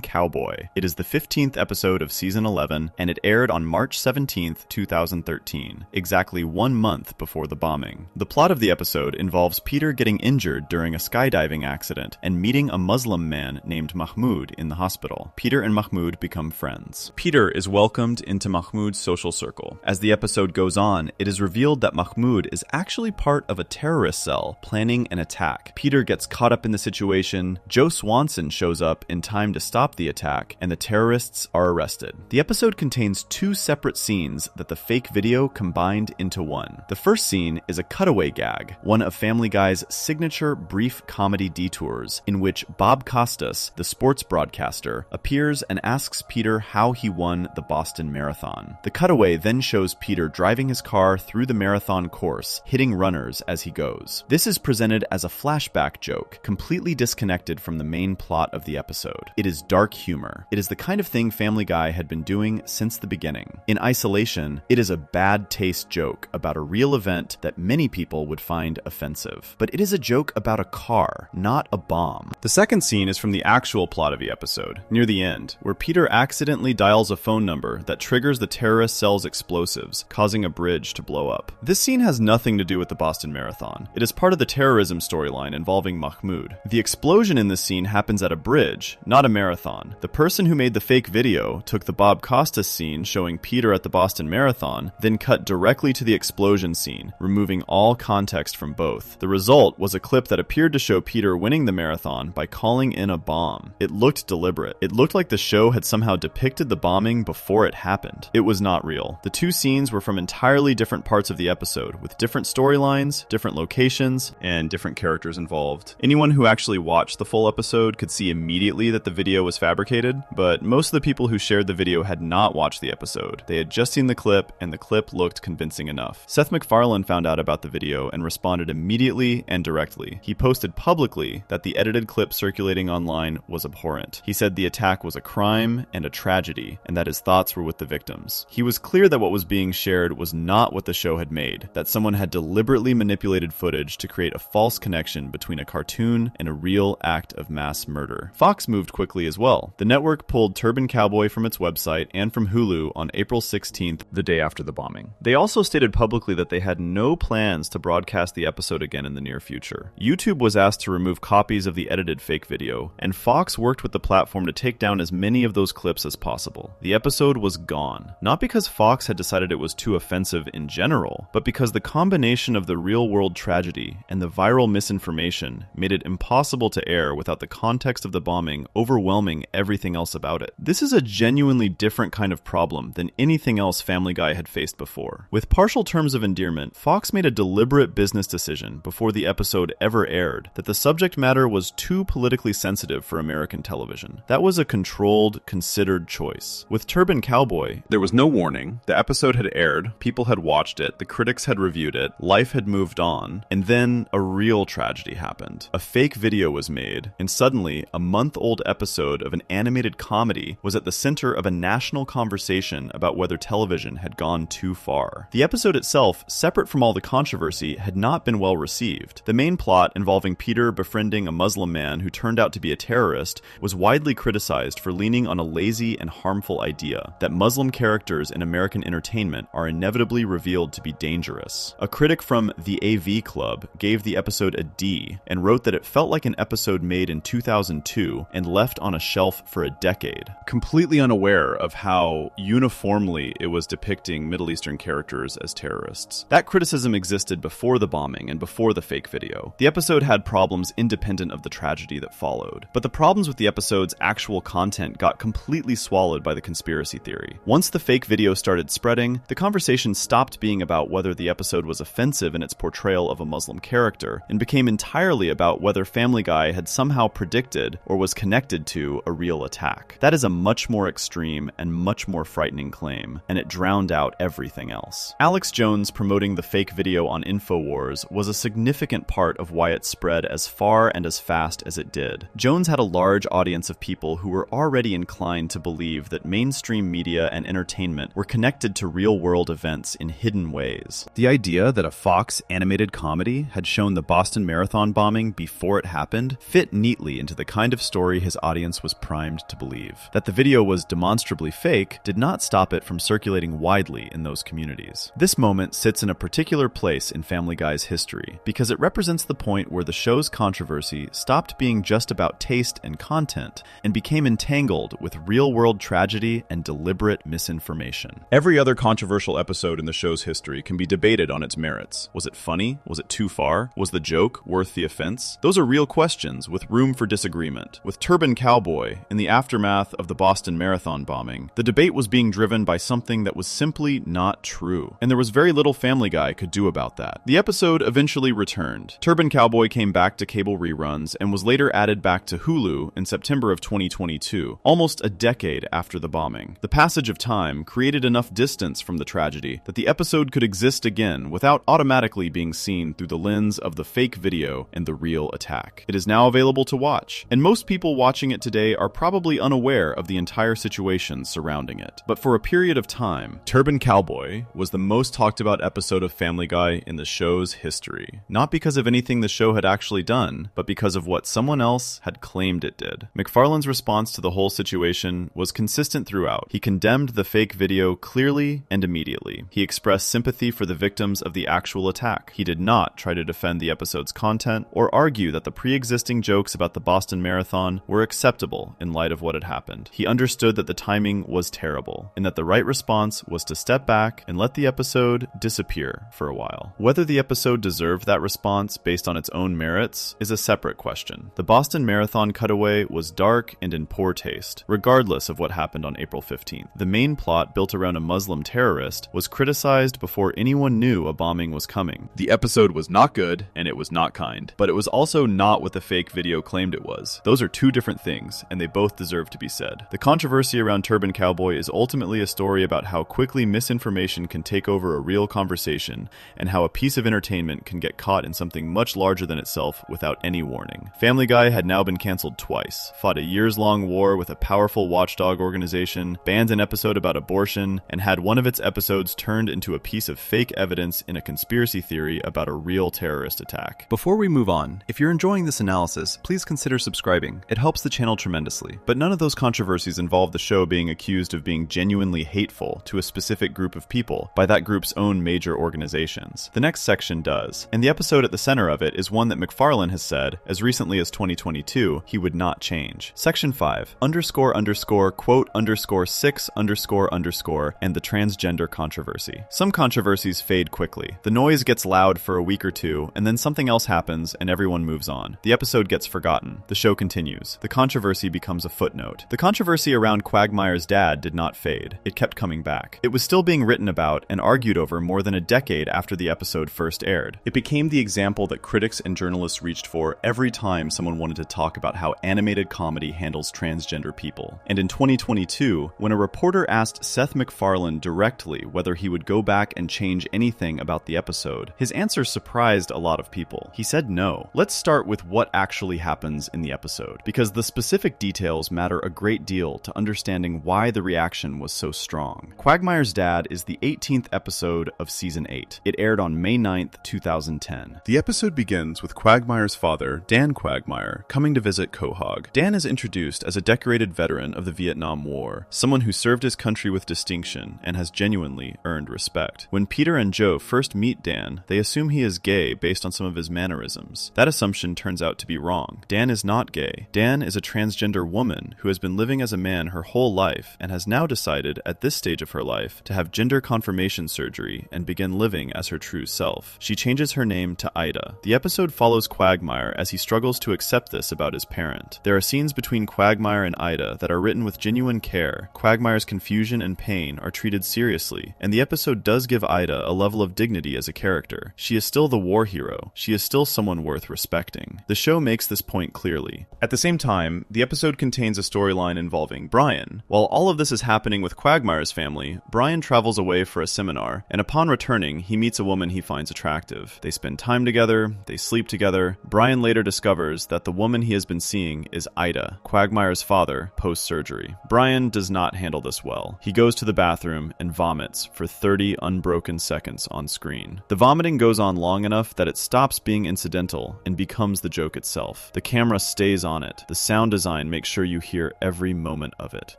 Cowboy. It is the 15th episode of season 11, and it aired on March 17th, 2013, exactly 1 month before the bombing. The plot of the episode involves Peter getting injured during a skydiving accident and meeting a Muslim man named Mahmoud in the hospital. Peter and Mahmoud become friends. Peter is welcomed into Mahmoud's social circle. As the episode goes on, it is revealed that Mahmoud is actually part of a terrorist cell planning an attack. Peter gets caught up in the situation, Joe Swanson shows up in time to stop the attack, and the terrorists are arrested. The episode contains 2 separate scenes that the fake video combined into one. The first scene is a cutaway gag, one of Family Guy's signature brief comedy detours, in which Bob Costas, the sports broadcaster, appears and asks Peter how he won the Boston Marathon. The cutaway then shows Peter driving his car through the marathon course, hitting runners as he goes. This is presented as a flashback joke, completely disconnected from the main plot of the episode. It is dark humor. It is the kind of thing Family Guy had been doing since the beginning. In isolation, it is a bad taste joke about a real event that many people would find offensive. But it is a joke about a car, not a bomb. The second scene is from the actual plot of the episode, near the end, where Peter accidentally dials a phone number that triggers the terrorist cell's explosives, causing a bridge to blow up. This scene has nothing to do with the Boston Marathon. It is part of the terrorism storyline involving Mahmoud. The explosion in this scene happens at a bridge, not a marathon. The person who made the fake video took the Bob Costas scene showing Peter at the Boston Marathon, then cut directly to the explosion scene, removing all context from both. The result was a clip that appeared to show Peter winning the marathon by calling in a bomb. It looked deliberate. It looked like the show had somehow depicted the bombing before it happened. It was not real. The 2 scenes were from entirely different parts of the episode, with different storylines, different locations, and different characters involved. Anyone who actually watched the full episode could see immediately that the video was fabricated, but most of the people who shared the video had not watched the episode. They had just seen the clip, and the clip looked convincing enough. Seth MacFarlane found out about the video and responded immediately and directly. He posted publicly that the edited clip circulating online was abhorrent. He said the attack was a crime and a tragedy, and that his thoughts were with the victims. He was clear that what was being shared was not what the show had made, that someone had deliberately manipulated footage to create a false connection between a cartoon and a real act of mass murder. Fox moved quickly as well. The network pulled Turban Cowboy from its website and from Hulu on April 16th, the day after the bombing. They also stated publicly that they had no plans to broadcast the episode again in the near future. YouTube was asked to remove copies of the edited fake video, and Fox worked with the platform to take down as many of those clips as possible. The episode was gone, not because Fox had decided it was too offensive in general, general, but because the combination of the real-world tragedy and the viral misinformation made it impossible to air without the context of the bombing overwhelming everything else about it. This is a genuinely different kind of problem than anything else Family Guy had faced before. With partial terms of endearment, Fox made a deliberate business decision before the episode ever aired that the subject matter was too politically sensitive for American television. That was a controlled, considered choice. With Turban Cowboy, there was no warning. The episode had aired, people had watched it, the critics had reviewed it, life had moved on, and then a real tragedy happened. A fake video was made, and suddenly, a month-old episode of an animated comedy was at the center of a national conversation about whether television had gone too far. The episode itself, separate from all the controversy, had not been well received. The main plot, involving Peter befriending a Muslim man who turned out to be a terrorist, was widely criticized for leaning on a lazy and harmful idea that Muslim characters in American entertainment are inevitably revealed to be dangerous. A critic from the AV Club gave the episode a D and wrote that it felt like an episode made in 2002 and left on a shelf for a decade. Completely unaware of how uniformly it was depicting Middle Eastern characters as terrorists. That criticism existed before the bombing and before the fake video. The episode had problems independent of the tragedy that followed. But the problems with the episode's actual content got completely swallowed by the conspiracy theory. Once the fake video started spreading, the conversation stopped being about whether the episode was offensive in its portrayal of a Muslim character and became entirely about whether Family Guy had somehow predicted or was connected to a real attack. That is a much more extreme and much more frightening claim, and it drowned out everything else. Alex Jones promoting the fake video on InfoWars was a significant part of why it spread as far and as fast as it did. Jones had a large audience of people who were already inclined to believe that mainstream media and entertainment were connected to real-world events in hidden ways. The idea that a Fox animated comedy had shown the Boston Marathon bombing before it happened fit neatly into the kind of story his audience was primed to believe. That the video was demonstrably fake did not stop it from circulating widely in those communities. This moment sits in a particular place in Family Guy's history because it represents the point where the show's controversy stopped being just about taste and content and became entangled with real-world tragedy and deliberate misinformation. Every other controversial episode in the show's history can be debated on its merits. Was it funny? Was it too far? Was the joke worth the offense? Those are real questions with room for disagreement. With Turban Cowboy, in the aftermath of the Boston Marathon bombing, the debate was being driven by something that was simply not true, and there was very little Family Guy could do about that. The episode eventually returned. Turban Cowboy came back to cable reruns and was later added back to Hulu in September of 2022, almost a decade after the bombing. The passage of time created enough distance from the tragedy that the episode could exist again without automatically being seen through the lens of the fake video and the real attack. It is now available to watch, and most people watching it today are probably unaware of the entire situation surrounding it. But for a period of time, Turban Cowboy was the most talked about episode of Family Guy in the show's history. Not because of anything the show had actually done, but because of what someone else had claimed it did. MacFarlane's response to the whole situation was consistent throughout. He condemned the fake video clearly and immediately. He expressed sympathy for the victims of the actual attack. He did not try to defend the episode's content or argue that the pre-existing jokes about the Boston Marathon were acceptable in light of what had happened. He understood that the timing was terrible and that the right response was to step back and let the episode disappear for a while. Whether the episode deserved that response based on its own merits is a separate question. The Boston Marathon cutaway was dark and in poor taste, regardless of what happened on April 15th. The main plot, built around a Muslim terrorist, was criticized before anyone knew a bombing was coming. The episode was not good, and it was not kind. But it was also not what the fake video claimed it was. Those are two different things, and they both deserve to be said. The controversy around Turban Cowboy is ultimately a story about how quickly misinformation can take over a real conversation, and how a piece of entertainment can get caught in something much larger than itself without any warning. Family Guy had now been canceled twice, fought a years-long war with a powerful watchdog organization, banned an episode about abortion, and had one of its episodes turned into a piece of fake evidence in a conspiracy theory about a real terrorist attack. Before we move on, if you're enjoying this analysis, please consider subscribing. It helps the channel tremendously. But none of those controversies involve the show being accused of being genuinely hateful to a specific group of people by that group's own major organizations. The next section does, and the episode at the center of it is one that MacFarlane has said, as recently as 2022, he would not change. Section 5, __quote _6 __ and the transgender controversy. Some controversies fade quickly. The noise gets loud for a week or two, and then something else happens and everyone moves on. The episode gets forgotten. The show continues. The controversy becomes a footnote. The controversy around Quagmire's dad did not fade. It kept coming back. It was still being written about and argued over more than a decade after the episode first aired. It became the example that critics and journalists reached for every time someone wanted to talk about how animated comedy handles transgender people. And in 2022, when a reporter asked Seth MacFarlane directly whether he would go back and change anything about the episode, his answer surprised a lot of people. He said no. Let's start with what actually happens in the episode, because the specific details matter a great deal to understanding why the reaction was so strong. Quagmire's Dad is the 18th episode of Season 8. It aired on May 9th, 2010. The episode begins with Quagmire's father, Dan Quagmire, coming to visit Quahog. Dan is introduced as a decorated veteran of the Vietnam War, someone who served his country with distinction and has genuinely earned respect. When Peter and Joe first meet Dan, they assume he is gay based on some of his mannerisms. That assumption turns out to be wrong. Dan is not gay. Dan is a transgender woman who has been living as a man her whole life and has now decided, at this stage of her life, to have gender confirmation surgery and begin living as her true self. She changes her name to Ida. The episode follows Quagmire as he struggles to accept this about his parent. There are scenes between Quagmire and Ida that are written with genuine care. Quagmire's confusion and pain are treated seriously, and the episode does give Ida a level of dignity as a character. She is still the war hero. She is still someone worth respecting. The show makes this point clearly. At the same time, the episode contains a storyline involving Brian. While all of this is happening with Quagmire's family, Brian travels away for a seminar, and upon returning, he meets a woman he finds attractive. They spend time together, they sleep together. Brian later discovers that the woman he has been seeing is Ida, Quagmire's father, post-surgery. Brian does not handle this well. He goes to the bathroom and vomits for 30 unbroken seconds on screen. The vomiting goes on long enough that it stops being incidental and becomes the joke itself. The camera stays on it. The sound design makes sure you hear every moment of it.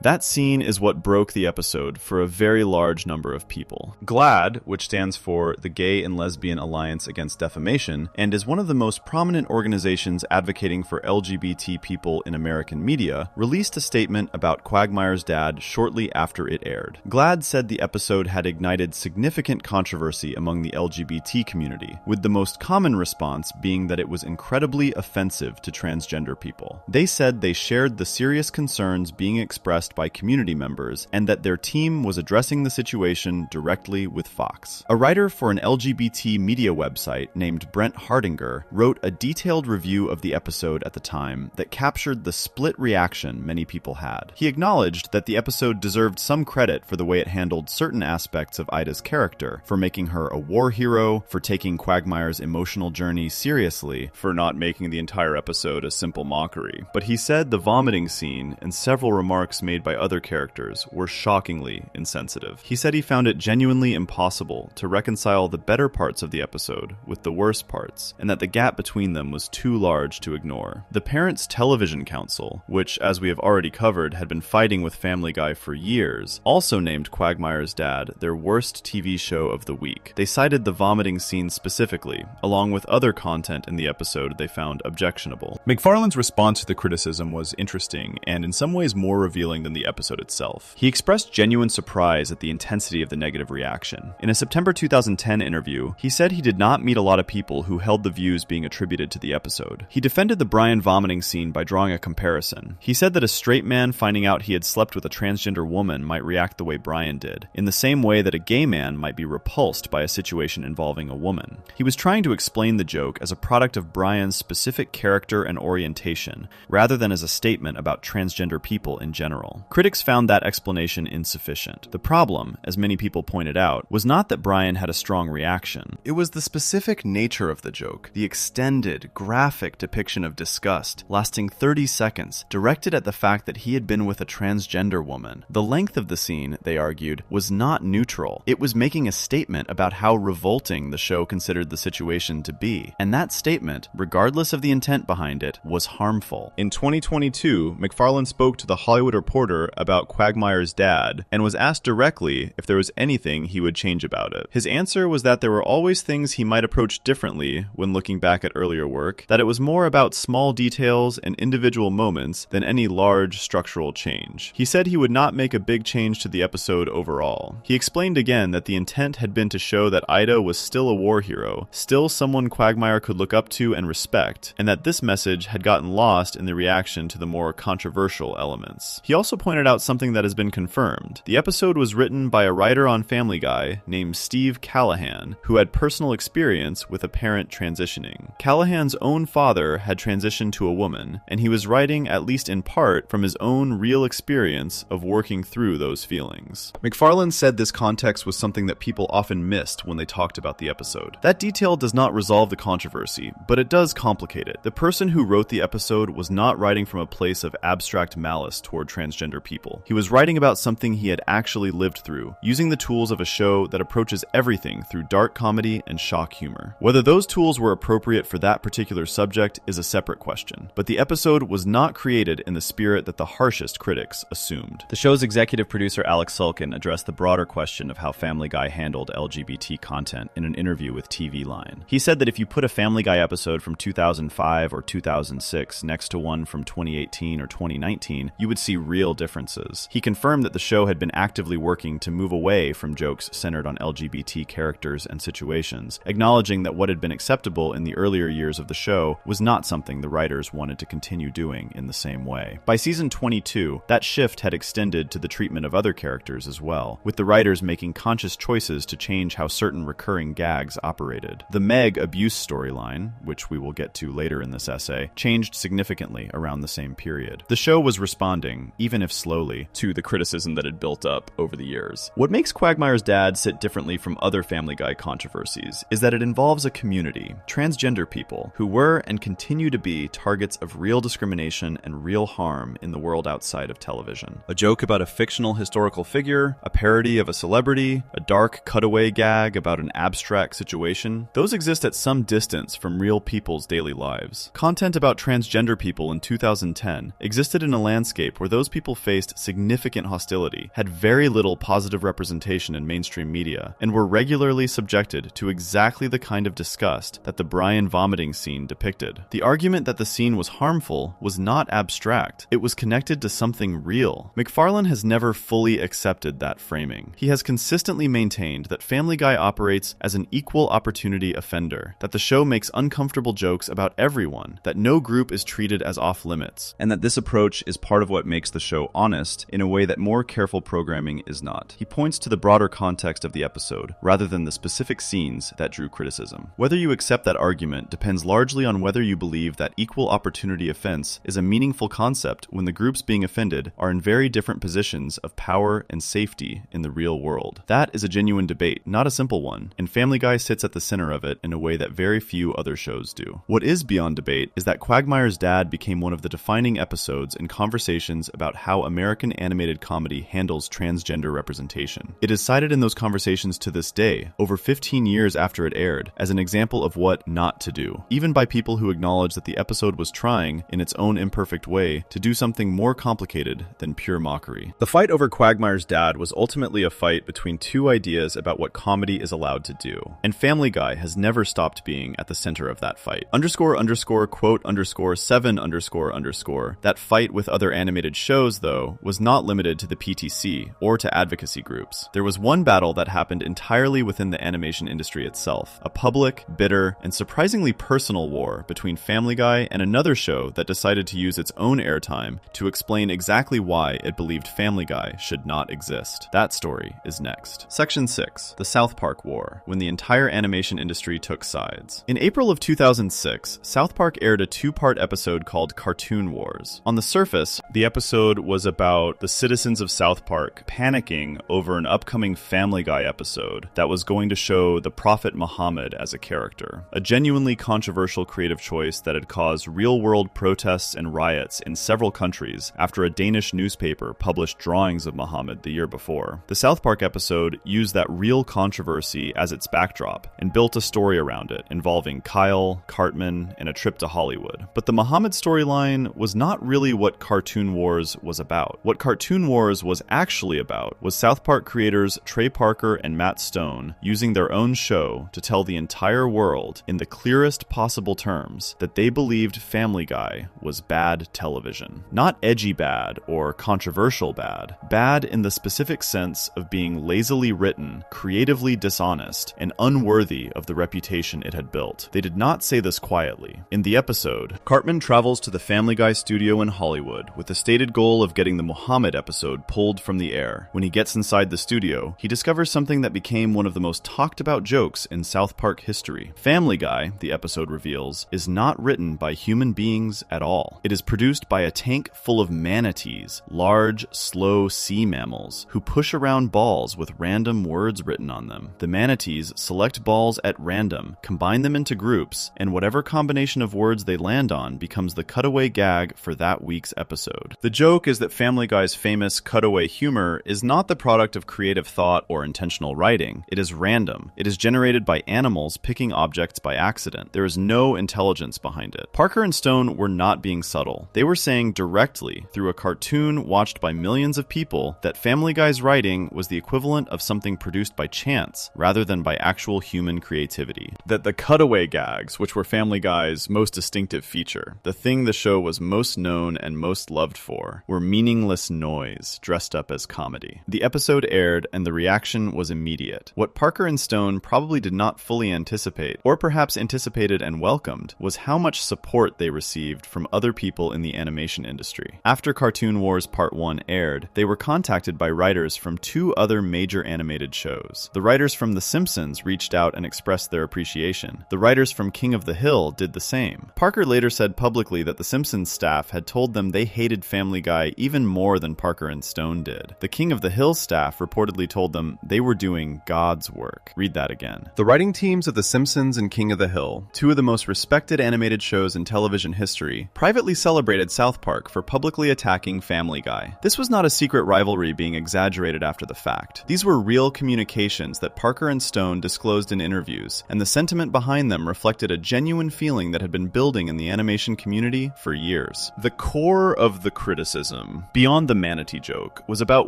That scene is what broke the episode for a very large number of people. GLAAD, which stands for the Gay and Lesbian Alliance Against Defamation, and is one of the most prominent organizations advocating for LGBT people in American media, released a statement about Quagmire's dad shortly after it aired. GLAAD said the episode had ignited significant controversy among the LGBT community, with the most common response being that it was incredibly offensive to transgender people. They said they shared the serious concerns being expressed by community members and that their team was addressing the situation directly with Fox. A writer for an LGBT media website named Brent Hardinger wrote a detailed review of the episode at the time that captured the split reaction many people had. He acknowledged that the episode deserved some credit for the way it handled certain aspects of Ida's character, for making her a war hero, for taking Quagmire's emotional journey seriously, for not making the entire episode a simple mockery. But he said the vomiting scene and several remarks made by other characters were shockingly insensitive. He said he found it genuinely impossible to reconcile the better parts of the episode with the worst parts, and that the gap between them was too large to ignore. The Parents Television Council, which, as we have already covered, had been fighting with Family Guy for years, also named Quagmire's Dad their worst TV show of the week. They cited the vomiting scene specifically, along with other content in the episode they found objectionable. MacFarlane's response to the criticism was interesting, and in some ways more revealing than the episode itself. He expressed genuine surprise at the intensity of the negative reaction. In a September 2010 interview, he said he did not meet a lot of people who held the views being attributed to the episode. He defended the Brian vomiting scene by drawing a comparison. He said that a straight man finding out he had slept with a transgender woman might react the way Brian did, in the same way that a gay man might be repulsed by a situation involving a woman. He was trying to explain the joke as a product of Brian's specific character and orientation, rather than as a statement about transgender people in general. Critics found that explanation insufficient. The problem, as many people pointed out, was not that Brian had a strong reaction. It was the specific nature of the joke, the extended, graphic depiction of disgust, lasting 30 seconds, directed at the fact that he had been with a transgender woman. The length of the scene, they argued, was not neutral. It was making a statement about how revolting the show considered the situation to be, and that statement, regardless of the intent behind it, was harmful. In 2022, MacFarlane spoke to The Hollywood Reporter about Quagmire's dad, and was asked directly if there was anything he would change about it. His answer was that there were always things he might approach differently when looking back at earlier work, that it was more about small details and individual moments than any large structural change. He said he would not make a big change to the episode overall. He explained again that the intent had been to show that Ida was still a war hero, still someone Quagmire could look up to and respect, and that this message had gotten lost in the reaction to the more controversial elements. He also pointed out something that has been confirmed. The episode was written by a writer on Family Guy named Steve Callahan, who had personal experience with a parent transitioning. Callahan's own father had transitioned to a woman, and he was writing, at least in part, from his own real experience of working through those feelings. McFarlane said this context was something that people often missed when they talked about the episode. That detail does not resolve the controversy, but it does complicate it. The person who wrote the episode was not writing from a place of abstract malice toward transgender people. He was writing about something he had actually lived through, using the tools of a show that approaches everything through dark comedy and shock humor. Whether those tools were appropriate for that particular subject is a separate question, but the episode was not created in the spirit that the harshest critics assumed. The show's executive producer Alex Sulkin addressed the broader question of how Family Guy handled LGBT content in an interview with TV Line. He said that if you put a Family Guy episode from 2005 or 2006 next to one from 2018 or 2019, you would see real differences. He confirmed that the show had been actively working to move away from jokes centered on LGBT characters and situations, acknowledging that what had been acceptable in the earlier years of the show was not something the writers wanted to continue doing in the same way. By season 22, that shift had extended to the treatment of other characters as well, with the writers making conscious choices to change how certain recurring gags operated. The Meg abuse storyline, which we will get to later in this essay, changed significantly around the same period. The show was responding, even if slowly, to the criticism that had built up over the years. What makes Quagmire's Dad sit differently from other Family Guy controversies is that it involves a community, transgender people, who were and continue to be targets of real discrimination and real harm in the world outside of television. A joke about a fictional historical figure, a parody of a celebrity, a dark cutaway gag about an abstract situation, those exist at some distance from real people's daily lives. Content about transgender people in 2010 existed in a landscape where those people faced significant hostility, had very little positive representation in mainstream media, and were regularly subjected to exactly the kind of disgust that the Brian vomiting scene depicted. The argument that the scene was harmful was not abstract. It was connected to something real. McFarlane has never fully accepted that framing. He has consistently maintained that Family Guy operates as an equal opportunity offender, that the show makes uncomfortable jokes about everyone, that no group is treated as off limits, and that this approach is part of what makes the show honest in a way that more careful programming is not. He points to the broader context of the episode, rather than the specific scenes that drew criticism. Whether you accept that argument depends largely on whether you believe that equal opportunity offense is a meaningful concept when the groups being offended are in very different positions of power and safety in the real world. That is a genuine debate, not a simple one, and Family Guy sits at the center of it in a way that very few other shows do. What is beyond debate is that Quagmire's Dad became one of the defining episodes in conversations about how American animated comedy handles transgender representation. It is cited in those conversations to this day, over 15 years after it aired, as an example of what not to do, even by people who acknowledge that the episode was trying, in its own imperfect way, to do something more complicated than pure mockery. The fight over Quagmire's Dad was ultimately a fight between two ideas about what comedy is allowed to do, and Family Guy has never stopped being at the center of that fight. __quote_7__. That fight with other animated shows, though, was not limited to the PTC or to advocacy groups. There was one battle that happened entirely within the animation industry itself, a public, bitter, and surprisingly personal war between Family Guy and another show that decided to use its own airtime to explain exactly why it believed Family Guy should not exist. That story is next. Section 6. The South Park War, when the entire animation industry took sides. In April of 2006, South Park aired a two-part episode called Cartoon Wars. On the surface, the episode was about the citizens of South Park panicking over an upcoming Family Guy episode that was going to show the Prophet Muhammad as a character. A genuinely controversial creative choice that had caused real-world protests and riots in several countries after a Danish newspaper published drawings of Muhammad the year before. The South Park episode used that real controversy as its backdrop and built a story around it involving Kyle, Cartman, and a trip to Hollywood. But the Muhammad storyline was not really what Cartoon Wars was about. What Cartoon Wars was actually about was South Park creators Trey Parker and Matt Stone using their own show to tell the entire world in the clearest possible terms that they believed Family Guy was bad television. Not edgy bad or controversial bad. Bad in the specific sense of being lazily written, creatively dishonest, and unworthy of the reputation it had built. They did not say this quietly. In the episode, Cartman travels to the Family Guy studio in Hollywood with the stated goal of getting the Muhammad episode pulled from the air. When he gets inside the studio, he discovers something that became one of the most talked about jokes in South Park history. Family Guy, the episode reveals, is not written by human beings at all. It is produced by a tank full of manatees, large, slow sea mammals, who push around balls with random words written on them. The manatees select balls at random, combine them into groups, and whatever combination of words they land on becomes the cutaway gag for that week's episode. The joke is that Family Guy's famous cutaway humor is not the product of creative thought or intentional writing. It is random. It is generated by animals picking objects by accident. There is no intelligence behind it. Parker and Stone were not being subtle. They were saying directly, through a cartoon watched by millions of people, that Family Guy's writing was the equivalent of something produced by chance, rather than by actual human creativity. That the cutaway gags, which were Family Guy's most distinctive feature, the thing the show was most known and most loved for, were meaningless noise dressed up as comedy. The episode aired, and the reaction was immediate. What Parker and Stone probably did not fully anticipate, or perhaps anticipated and welcomed, was how much support they received from other people in the animation industry. After Cartoon Wars Part 1 aired, they were contacted by writers from 2 other major animated shows. The writers from The Simpsons reached out and expressed their appreciation. The writers from King of the Hill did the same. Parker later said publicly that The Simpsons staff had told them they hated Family Guy even more than Parker and Stone did. The King of the Hill staff reportedly told them they were doing God's work. Read that again. The writing teams of The Simpsons and King of the Hill, 2 of the most respected animated shows in television history, privately celebrated South Park for publicly attacking Family Guy. This was not a secret rivalry being exaggerated after the fact. These were real communications that Parker and Stone disclosed in interviews, and the sentiment behind them reflected a genuine feeling that had been building in the animation community for years. The core of the criticism, beyond the manatee joke, was about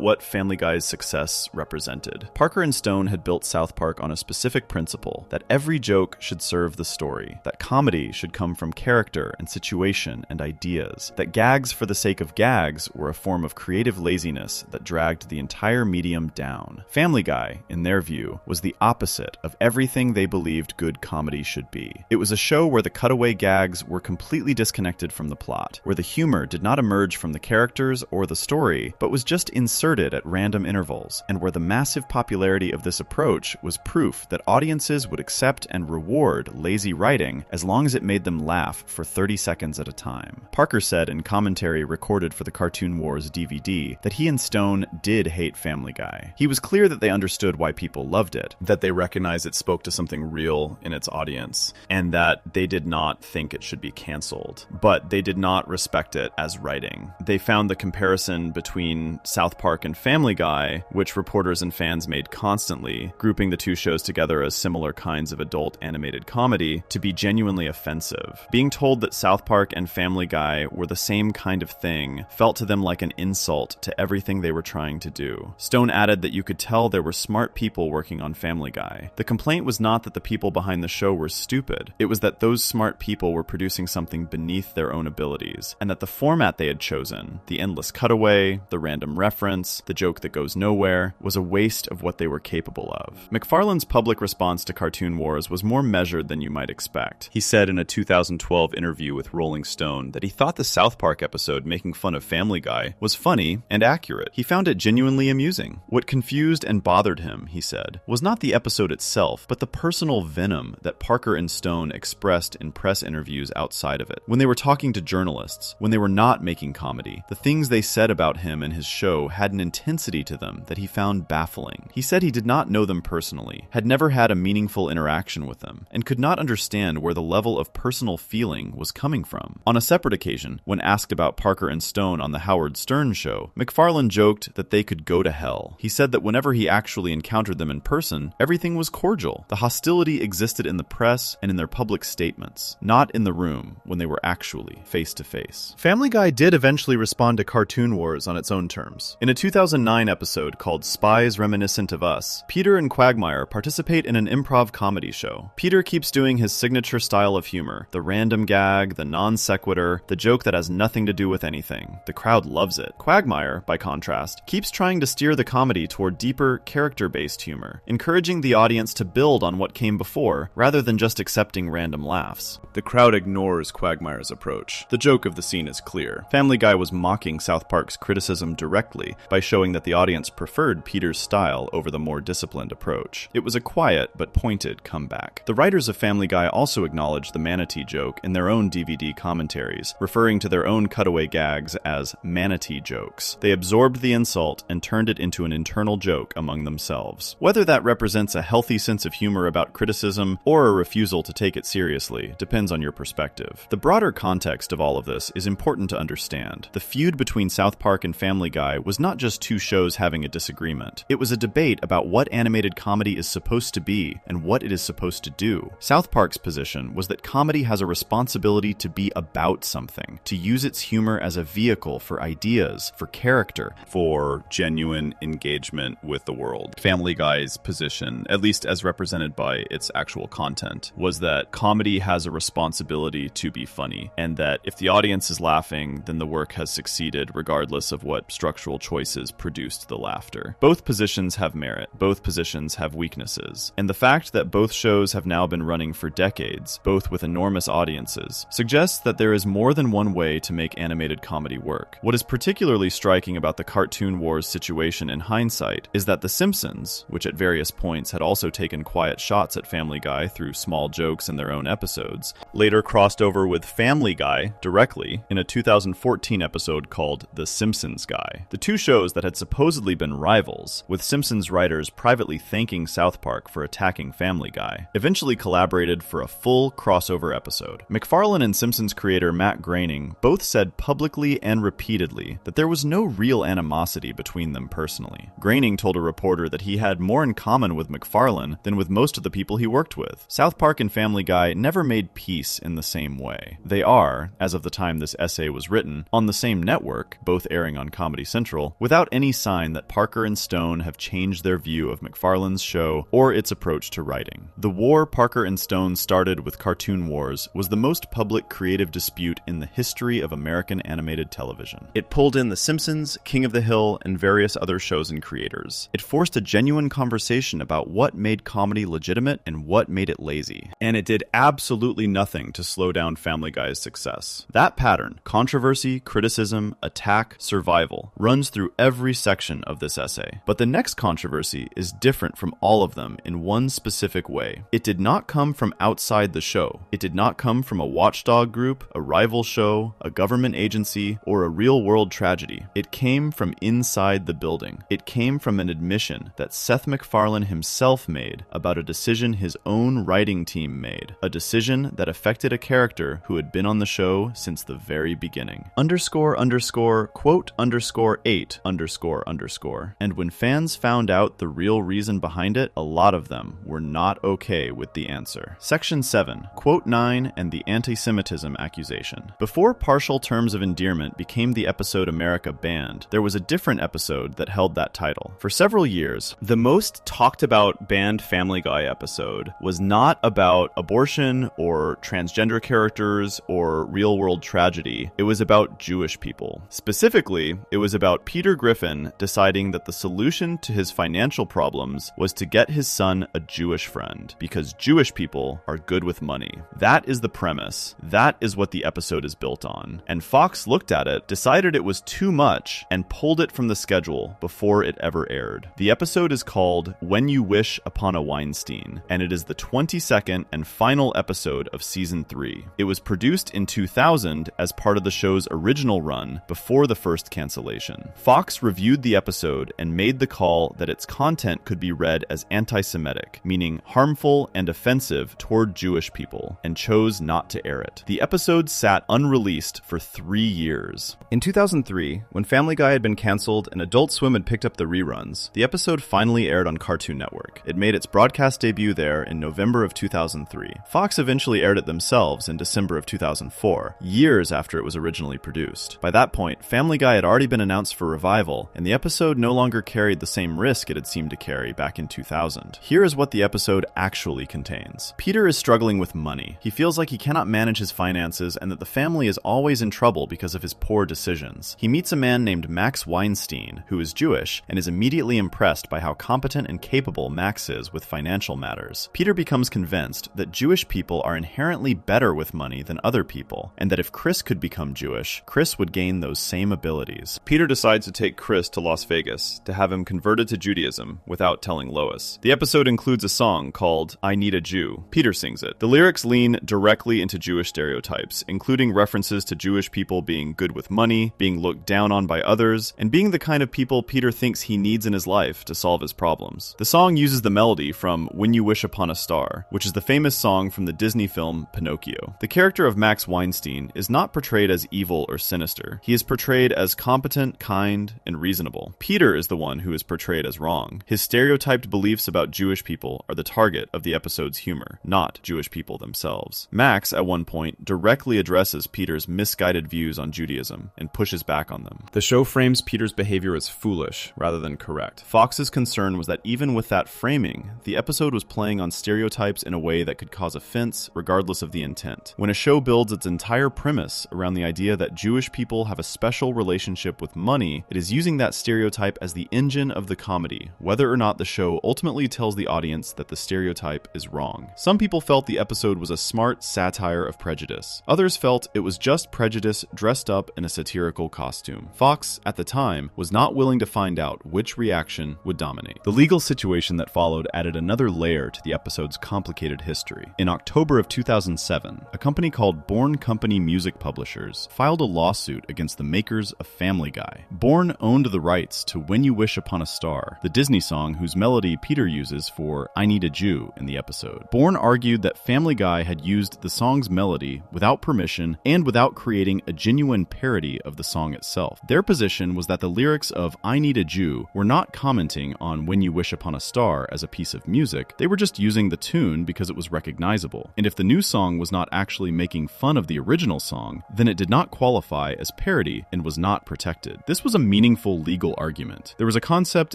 what Family Guy's success represented. Parker and Stone had built South Park on a specific principle, that every joke should serve the story, that comedy should come from character and situation and ideas, that gags for the sake of gags were a form of creative laziness that dragged the entire medium down. Family Guy, in their view, was the opposite of everything they believed good comedy should be. It was a show where the cutaway gags were completely disconnected from the plot, where the humor did not emerge from the characters or the story, but was just inserted at random intervals, and where the massive popularity of this approach was proof that audiences would accept and reward lazy writing as long as it made them laugh for 30 seconds at a time. Parker said in commentary recorded for the Cartoon Wars DVD that he and Stone did hate Family Guy. He was clear that they understood why people loved it, that they recognized it spoke to something real in its audience, and that they did not think it should be canceled, but they did not respect it as writing. They found the comparison between South Park and Family Guy, which reporters and fans made constantly, grouping the 2 shows together as similar kinds of adult animated comedy, to be genuinely offensive. Being told that South Park and Family Guy were the same kind of thing felt to them like an insult to everything they were trying to do. Stone added that you could tell there were smart people working on Family Guy. The complaint was not that the people behind the show were stupid. It was that those smart people were producing something beneath their own abilities, and that the format they had chosen, the endless cutaway, the random reference, the joke that goes nowhere, was a waste of what they were capable of. McFarlane's public response to Cartoon Wars was more measured than you might expect. He said in a 2012 interview with Rolling Stone that he thought the South Park episode making fun of Family Guy was funny and accurate. He found it genuinely amusing. What confused and bothered him, he said, was not the episode itself, but the personal venom that Parker and Stone expressed in press interviews outside of it. When they were talking to journalists, when they were not making comedy, the things they said about him and his show had an intensity to them that he found baffling. He said he did not know them personally, had never had a meaningful interaction with them, and could not understand where the level of personal feeling was coming from. On a separate occasion, when asked about Parker and Stone on the Howard Stern show, McFarlane joked that they could go to hell. He said that whenever he actually encountered them in person, everything was cordial. The hostility existed in the press and in their public statements, not in the room when they were actually face to face. Family Guy did eventually respond to Cartoon Wars on its own terms. In a 2009 episode called Spies Reminiscent of Us, Peter and Quagmire participate in an improv comedy show. Peter keeps doing his signature style of humor, the random gag, the non sequitur, the joke that has nothing to do with anything. The crowd loves it. Quagmire, by contrast, keeps trying to steer the comedy toward deeper character-based humor, encouraging the audience to build on what came before, rather than just accepting random laughs. The crowd ignores Quagmire's approach. The joke of the scene is clear. Family Guy was mocking South Park's criticism directly by showing that the audience preferred Peter's style over the more disciplined approach. It was a quiet but pointed comeback. The writers of Family Guy also acknowledged the manatee joke in their own DVD commentaries, referring to their own cutaway gags as manatee jokes. They absorbed the insult and turned it into an internal joke among themselves. Whether that represents a healthy sense of humor about criticism or a refusal to take it seriously depends on your perspective. The broader context of all of this is important to understand. The feud between South Park and Family Guy was not just two shows having a disagreement. It was a debate about what animated comedy is supposed to be and what it is supposed to do. South Park's position was that comedy has a responsibility to be about something, to use its humor as a vehicle for ideas, for character, for genuine engagement with the world. Family Guy's position, at least as represented by its actual content, was that comedy has a responsibility to be funny, and that if the audience is laughing, then the work has succeeded regardless of what structural choices produced the laughter. Both positions have merit, both positions have weaknesses, and the fact that both shows have now been running for decades, both with enormous audiences, suggests that there is more than one way to make animated comedy work. What is particularly striking about the Cartoon Wars situation in hindsight is that The Simpsons, which at various points had also taken quiet shots at Family Guy through small jokes in their own episodes, later crossed over with Family Guy directly in a 2014 episode called The Simpsons Guy. The two shows that had supposedly been rivals, with Simpsons writers privately thanking South Park for attacking Family Guy, eventually collaborated for a full crossover episode. MacFarlane and Simpsons creator Matt Groening both said publicly and repeatedly that there was no real animosity between them personally. Groening told a reporter that he had more in common with MacFarlane than with most of the people he worked with. South Park and Family Guy never made peace in the same way. They are, as of the time this essay was written, on the same network, both airing on Comedy Central, without any sign that Parker and Stone have changed their view of MacFarlane's show or its approach to writing. The war Parker and Stone started with Cartoon Wars was the most public creative dispute in the history of American animated television. It pulled in The Simpsons, King of the Hill, and various other shows and creators. It forced a genuine conversation about what made comedy legitimate and what made it lazy. And it did absolutely nothing to slow down Family Guy's success. That pattern, controversy, criticism, attack, survival, runs through every section of this essay. But the next controversy is different from all of them in one specific way. It did not come from outside the show. It did not come from a watchdog group, a rival show, a government agency, or a real-world tragedy. It came from inside the building. It came from an admission that Seth MacFarlane himself made about a decision his own writing team made, a decision that affected a character who had been on the show since the very beginning. __quote_8___. And when fans found out the real reason behind it, a lot of them were not okay with the answer. Section 7, Quote 9 and the anti-Semitism accusation. Before Partial Terms of Endearment became the episode America Banned, there was a different episode that held that title. For several years, the most talked about banned Family Guy episode was not about abortion or transgender characters or real-world tragedy. It was about Jewish people. Specifically, it was about Peter Griffin deciding that the solution to his financial problems was to get his son a Jewish friend, because Jewish people are good with money. That is the premise. That is what the episode is built on. And Fox looked at it, decided it was too much, and pulled it from the schedule before it ever aired. The episode is called When You Wish Upon a Weinstein, and it is the 22nd and final episode of Season 3. It was produced in 2000 as part of the show's original run before the first cancellation. Fox reviewed the episode and made the call that its content could be read as anti-Semitic, meaning harmful and offensive toward Jewish people, and chose not to air it. The episode sat unreleased for 3 years. In 2003, when Family Guy had been canceled and Adult Swim had picked up the reruns, the episode finally aired on Cartoon Network. It made its broadcast debut there in November of 2003. Fox eventually aired it themselves in December of 2004, years after it was originally produced. By that point, Family Guy had already been announced for revival, and the episode no longer carried the same risk it had seemed to carry back in 2000. Here is what the episode actually contains. Peter is struggling with money. He feels like he cannot manage his finances and that the family is always in trouble because of his poor decisions. He meets a man named Max Weinstein, who is Jewish, and is immediately impressed impressed by how competent and capable Max is with financial matters. Peter becomes convinced that Jewish people are inherently better with money than other people, and that if Chris could become Jewish, Chris would gain those same abilities. Peter decides to take Chris to Las Vegas to have him converted to Judaism without telling Lois. The episode includes a song called I Need a Jew. Peter sings it. The lyrics lean directly into Jewish stereotypes, including references to Jewish people being good with money, being looked down on by others, and being the kind of people Peter thinks he needs in his life to solve his problems. The song uses the melody from When You Wish Upon a Star, which is the famous song from the Disney film Pinocchio. The character of Max Weinstein is not portrayed as evil or sinister. He is portrayed as competent, kind, and reasonable. Peter is the one who is portrayed as wrong. His stereotyped beliefs about Jewish people are the target of the episode's humor, not Jewish people themselves. Max, at one point, directly addresses Peter's misguided views on Judaism and pushes back on them. The show frames Peter's behavior as foolish rather than correct. Fox's concern was that even with that framing, the episode was playing on stereotypes in a way that could cause offense regardless of the intent. When a show builds its entire premise around the idea that Jewish people have a special relationship with money, it is using that stereotype as the engine of the comedy, whether or not the show ultimately tells the audience that the stereotype is wrong. Some people felt the episode was a smart satire of prejudice. Others felt it was just prejudice dressed up in a satirical costume. Fox, at the time, was not willing to find out which reaction would dominate. The legal situation that followed added another layer to the episode's complicated history. In October of 2007, a company called Bourne Company Music Publishers filed a lawsuit against the makers of Family Guy. Bourne owned the rights to When You Wish Upon a Star, the Disney song whose melody Peter uses for I Need a Jew in the episode. Bourne argued that Family Guy had used the song's melody without permission and without creating a genuine parody of the song itself. Their position was that the lyrics of I Need a Jew were not commenting on When You Wish Upon a Star as a piece of music, they were just using the tune because it was recognizable. And if the new song was not actually making fun of the original song, then it did not qualify as parody and was not protected. This was a meaningful legal argument. There was a concept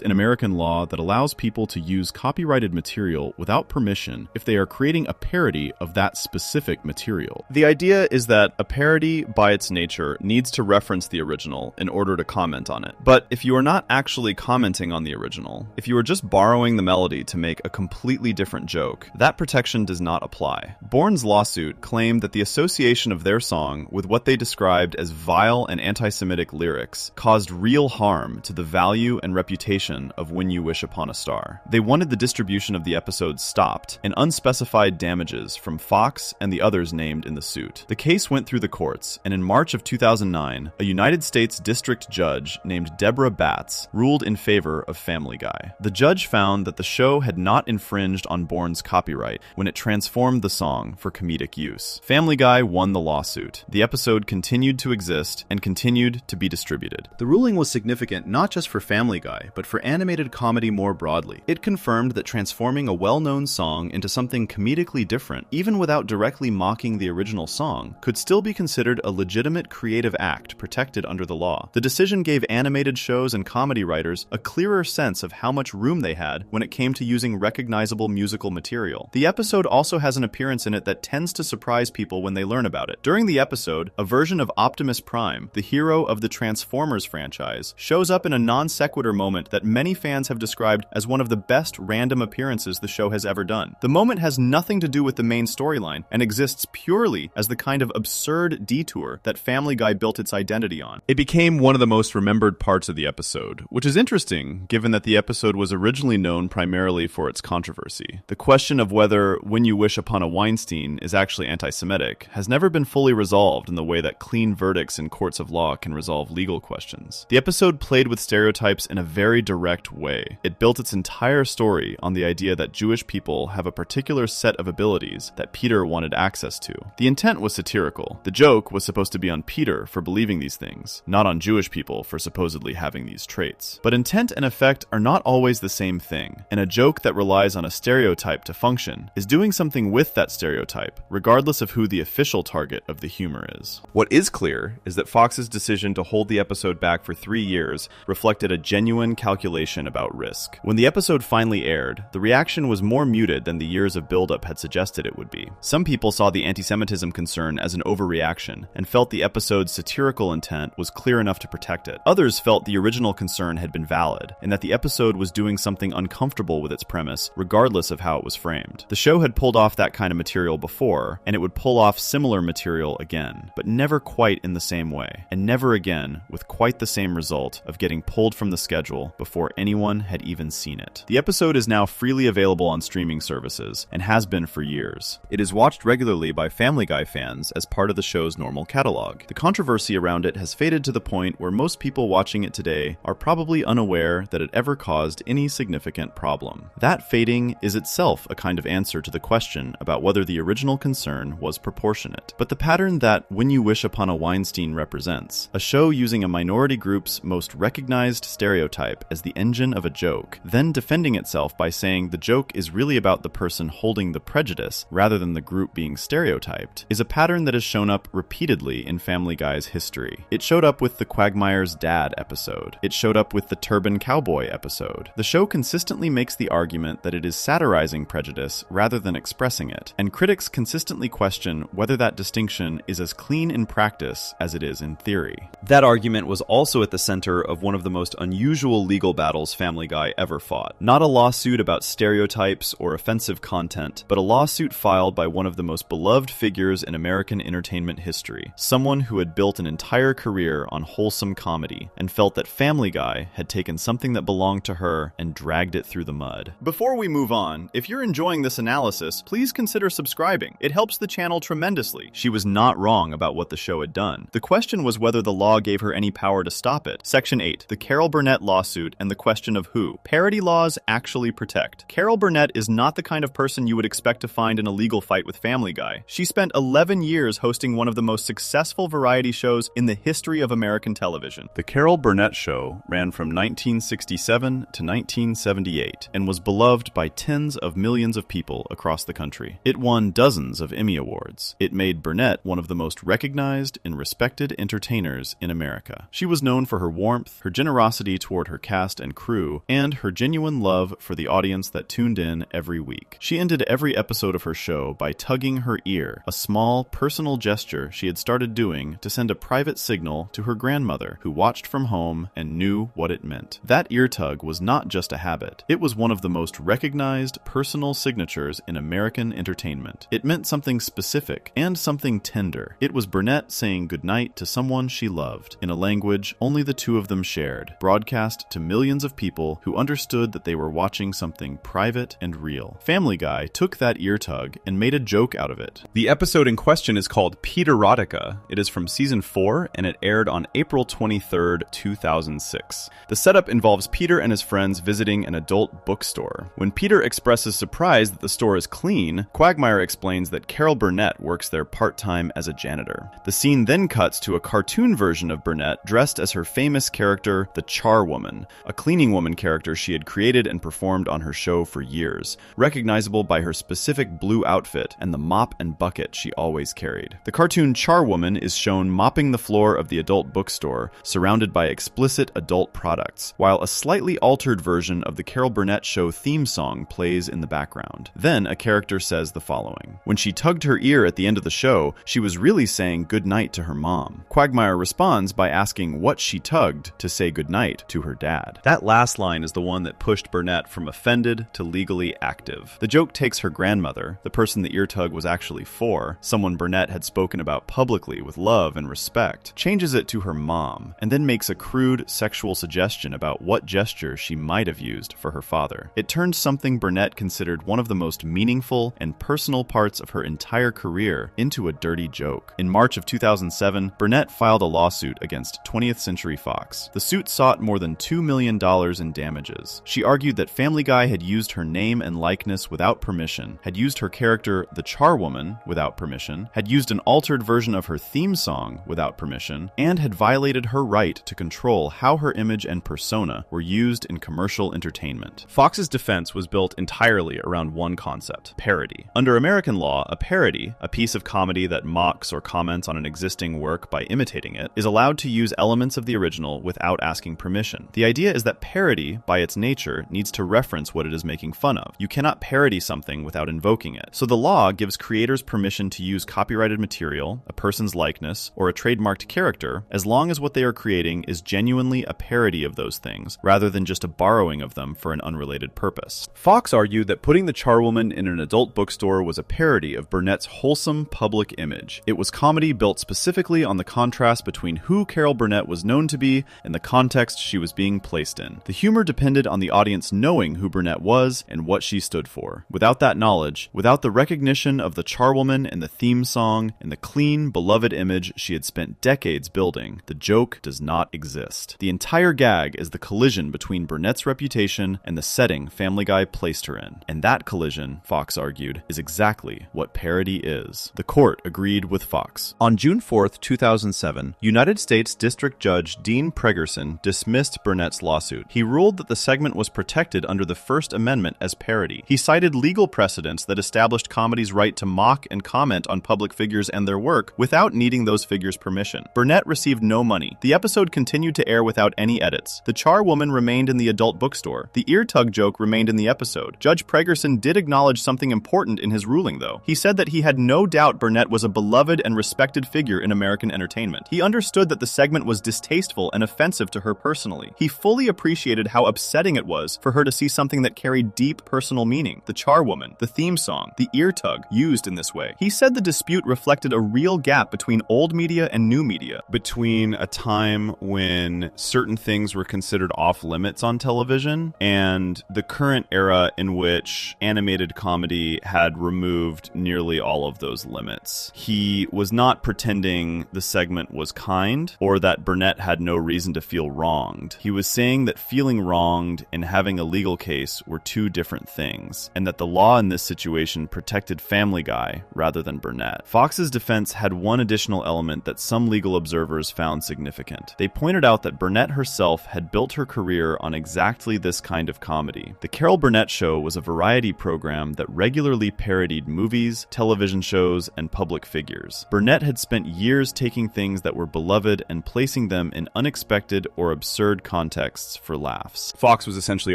in American law that allows people to use copyrighted material without permission if they are creating a parody of that specific material. The idea is that a parody, by its nature, needs to reference the original in order to comment on it. But if you are not actually commenting on the original, if you are just borrowing the melody to make a completely different joke, that protection does not apply. Bourne's lawsuit claimed that the association of their song with what they described as vile and anti-Semitic lyrics caused real harm to the value and reputation of When You Wish Upon a Star. They wanted the distribution of the episode stopped and unspecified damages from Fox and the others named in the suit. The case went through the courts, and in March of 2009, a United States district judge named Deborah Batts ruled in favor of Family Guy. The judge found that the show had not infringed on Bourne's copyright when it transformed the song for comedic use. Family Guy won the lawsuit. The episode continued to exist and continued to be distributed. The ruling was significant not just for Family Guy, but for animated comedy more broadly. It confirmed that transforming a well-known song into something comedically different, even without directly mocking the original song, could still be considered a legitimate creative act protected under the law. The decision gave animated shows and comedy writers a clearer sense of how much room they had when it came to using recognizable musical material. The episode also has an appearance in it that tends to surprise people when they learn about it. During the episode, a version of Optimus Prime, the hero of the Transformers franchise, shows up in a non sequitur moment that many fans have described as one of the best random appearances the show has ever done. The moment has nothing to do with the main storyline and exists purely as the kind of absurd detour that Family Guy built its identity on. It became one of the most remembered parts of the episode, which is interesting given that the episode was originally known primarily for its controversy. The question of whether When You Wish Upon a Weinstein is actually anti-Semitic has never been fully resolved in the way that clean verdicts in courts of law can resolve legal questions. The episode played with stereotypes in a very direct way. It built its entire story on the idea that Jewish people have a particular set of abilities that Peter wanted access to. The intent was satirical. The joke was supposed to be on Peter for believing these things, not on Jewish people for supposedly having these traits. But intent and effect are not always the same thing, and a joke that relies on a stereotype to function is doing something with that stereotype, regardless of who the official target of the humor is. What is clear is that Fox's decision to hold the episode back for 3 years reflected a genuine calculation about risk. When the episode finally aired, the reaction was more muted than the years of buildup had suggested it would be. Some people saw the anti-Semitism concern as an overreaction and felt the episode's satirical intent was clear enough to protect it. Others felt the original concern had been valid and that the episode was doing something uncomfortable with its premise, regardless of how it was framed. The show had pulled off that kind of material before, and it would pull off similar material again, but never quite in the same way, and never again with quite the same result of getting pulled from the schedule before anyone had even seen it. The episode is now freely available on streaming services, and has been for years. It is watched regularly by Family Guy fans as part of the show's normal catalog. The controversy around it has faded to the point where most people watching it today are probably unaware that it ever caused any significant problem. That fading is itself a kind of answer to the question about whether the original concern was proportionate. But the pattern that When You Wish Upon a Weinstein represents, a show using a minority group's most recognized stereotype as the engine of a joke, then defending itself by saying the joke is really about the person holding the prejudice rather than the group being stereotyped, is a pattern that has shown up repeatedly in Family Guy's history. It showed up with the Quagmire's Dad episode. It showed up with the Turban Cowboy episode. The show consistently makes the argument that it is satirizing prejudice rather than expressing it, and critics consistently question whether that distinction is as clean in practice as it is in theory. That argument was also at the center of one of the most unusual legal battles Family Guy ever fought. Not a lawsuit about stereotypes or offensive content, but a lawsuit filed by one of the most beloved figures in American entertainment history, someone who had built an entire career on wholesome comedy and felt that Family Guy had taken something that belonged to her and dragged it through the mud. Before we move on, if you're enjoying this analysis, please consider subscribing. It helps the channel tremendously. She was not wrong about what the show had done. The question was whether the law gave her any power to stop it. Section 8, the Carol Burnett lawsuit and the question of who parody laws actually protect. Carol Burnett is not the kind of person you would expect to find in a legal fight with Family Guy. She spent 11 years hosting one of the most successful variety shows in the history of American television. The Carol Burnett Show ran from 1967 to 1978 and was beloved by tens of millions of people across the country. It won dozens of Emmy Awards. It made Burnett one of the most recognized and respected entertainers in America. She was known for her warmth, her generosity toward her cast and crew, and her genuine love for the audience that tuned in every week. She ended every episode of her show by tugging her ear, a small, personal gesture she had started doing to send a private signal to her grandmother, who watched from home and knew what it meant. That ear tug was not just a habit. It was one of the most recognized personal signatures in American entertainment. It meant something specific and something tender. It was Burnett saying goodnight to someone she loved, in a language only the two of them shared, broadcast to millions of people who understood that they were watching something private and real. Family Guy took that ear tug and made a joke out of it. The episode in question is called Peterotica. It is from season 4 and it aired on April 23rd, 2006. The setup involves Peter and his friends visiting an adult bookstore. When Peter expresses surprise that the store is clean, Quagmire explains that Carol Burnett works there part-time as a janitor. The scene then cuts to a cartoon version of Burnett dressed as her famous character, the Charwoman, a cleaning woman character she had created and performed on her show for years, recognizable by her specific blue outfit and the mop and bucket she always carried. The cartoon Charwoman is shown mopping the floor of the adult bookstore, surrounded by explicit adult products, while a slightly altered version of the Carol Burnett show theme song plays in the background. Then a character says the following: "When she tugged her ear at the end of the show, she was really saying goodnight to her mom." Quagmire responds by asking what she tugged to say goodnight to her dad. That last line is the one that pushed Burnett from offended to legally active. The joke takes her grandmother, the person the ear tug was actually for, someone Burnett had spoken about publicly with love and respect, changes it to her mom, and then makes a crude sexual suggestion about what gesture she might have used for her father. It turned something Burnett considered one of the most meaningful and personal parts of her entire career into a dirty joke. In March of 2007, Burnett filed a lawsuit against 20th Century Fox. The suit sought more than $2 million in damages. She argued that Family Guy had used her name and likeness without permission, had used her character, the Charwoman, without permission, had used an altered version of her theme song without permission, and had violated her right to control how her image and persona were used in commercial entertainment. Fox's defense was built entirely around one concept: parody. Under American law, a parody, a piece of comedy that mocks or comments on an existing work by imitating it, is allowed to use elements of the original without asking permission. The idea is that parody, by its nature, needs to reference what it is making fun of. You cannot parody something without invoking it. So the law gives creators permission to use copyrighted material, a person's likeness, or a trademarked character, as long as what they are creating is genuinely a parody of those things, songs, rather than just a borrowing of them for an unrelated purpose. Fox argued that putting the charwoman in an adult bookstore was a parody of Burnett's wholesome public image. It was comedy built specifically on the contrast between who Carol Burnett was known to be and the context she was being placed in. The humor depended on the audience knowing who Burnett was and what she stood for. Without that knowledge, without the recognition of the charwoman and the theme song and the clean, beloved image she had spent decades building, the joke does not exist. The entire gag is the collision between Burnett's reputation and the setting Family Guy placed her in. And that collision, Fox argued, is exactly what parody is. The court agreed with Fox. On June 4th, 2007, United States District Judge Dean Pregerson dismissed Burnett's lawsuit. He ruled that the segment was protected under the First Amendment as parody. He cited legal precedents that established comedy's right to mock and comment on public figures and their work without needing those figures' permission. Burnett received no money. The episode continued to air without any edits. The charwoman remained in the adult bookstore. The ear tug joke remained in the episode. Judge Pregerson did acknowledge something important in his ruling, though. He said that he had no doubt Burnett was a beloved and respected figure in American entertainment. He understood that the segment was distasteful and offensive to her personally. He fully appreciated how upsetting it was for her to see something that carried deep personal meaning, the charwoman, the theme song, the ear tug, used in this way. He said the dispute reflected a real gap between old media and new media. Between a time when certain things were considered off limits on television and the current era in which animated comedy had removed nearly all of those limits. He was not pretending the segment was kind or that Burnett had no reason to feel wronged. He was saying that feeling wronged and having a legal case were two different things, and that the law in this situation protected Family Guy rather than Burnett. Fox's defense had one additional element that some legal observers found significant. They pointed out that Burnett herself had built her career on exactly this kind of comedy. The Carol Burnett Show was a variety program that regularly parodied movies, television shows, and public figures. Burnett had spent years taking things that were beloved and placing them in unexpected or absurd contexts for laughs. Fox was essentially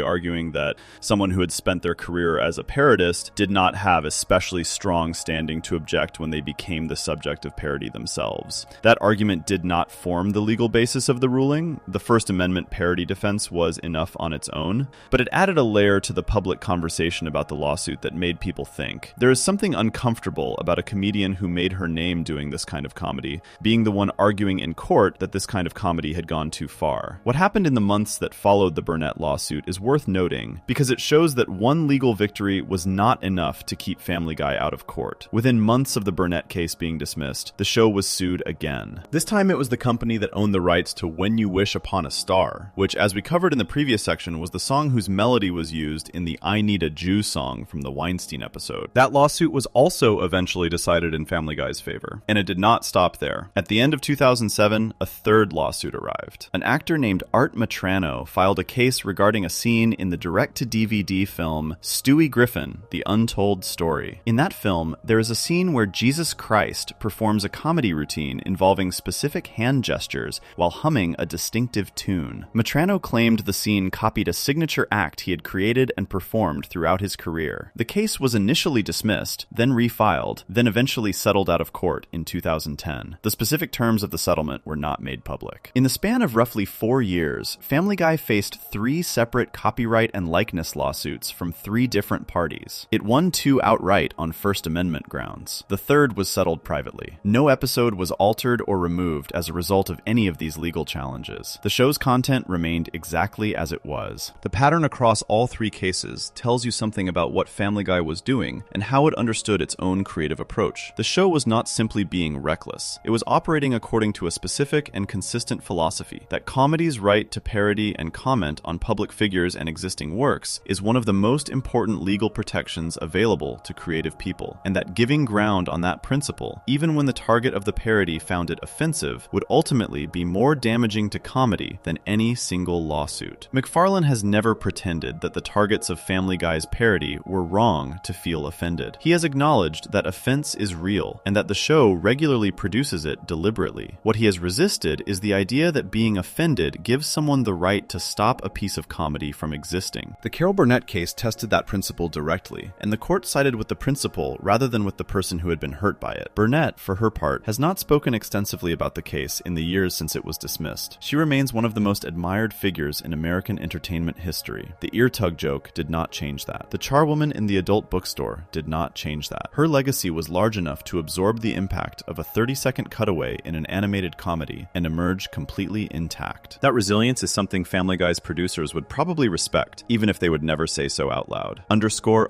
arguing that someone who had spent their career as a parodist did not have especially strong standing to object when they became the subject of parody themselves. That argument did not form the legal basis of the ruling. The First Amendment parody defense was enough on its own, but it added a layer to the public conversation about the lawsuit that made people think. There is something uncomfortable about a comedian who made her name doing this kind of comedy, being the one arguing in court that this kind of comedy had gone too far. What happened in the months that followed the Burnett lawsuit is worth noting because it shows that one legal victory was not enough to keep Family Guy out of court. Within months of the Burnett case being dismissed, the show was sued again. This time it was the company that owned the rights to When You Wish Upon a Star, which, as we covered in the previous section, was the song whose melody was used in the I Need a Jew song from the Weinstein episode. That lawsuit was also eventually decided in Family Guy's favor, and it did not stop there. At the end of 2007, a third lawsuit arrived. An actor named Art Matrano filed a case regarding a scene in the direct-to-DVD film Stewie Griffin, The Untold Story. In that film, there is a scene where Jesus Christ performs a comedy routine involving specific hand gestures while humming a distinctive tune. Matrano claimed the scene copied a signature act he had created and performed throughout his career. The case was initially dismissed, then refiled, then eventually settled out of court in 2010. The specific terms of the settlement were not made public. In the span of roughly 4 years, Family Guy faced 3 separate copyright and likeness lawsuits from 3 different parties. It won 2 outright on First Amendment grounds. The third was settled privately. No episode was altered or removed as a result of any of these legal challenges. The show's content remained exactly as it was. The pattern across all 3 cases tells you something about what Family Guy was doing and how it understood its own creative approach. The show was not simply being reckless. It was operating according to a specific and consistent philosophy that comedy's right to parody and comment on public figures and existing works is one of the most important legal protections available to creative people, and that giving ground on that principle, even when the target of the parody found it offensive, would ultimately be more damaging to comedy than any single lawsuit. McFarlane has never pretended that the targets of Family Guy's parody were wrong to feel offended. He has acknowledged that offense is real, and that the show regularly produces it deliberately. What he has resisted is the idea that being offended gives someone the right to stop a piece of comedy from existing. The Carol Burnett case tested that principle directly, and the court sided with the principle rather than with the person who had been hurt by it. Burnett, for her part, has not spoken extensively about the case in the years since it was dismissed. She remains one of the most admired figures in American entertainment history. The ear tug joke did not change that. The charwoman in the adult bookstore did not change that. Her legacy was large enough to absorb the impact of a 30-second cutaway in an animated comedy and emerge completely intact. That resilience is something Family Guy's producers would probably respect, even if they would never say so out loud. __quote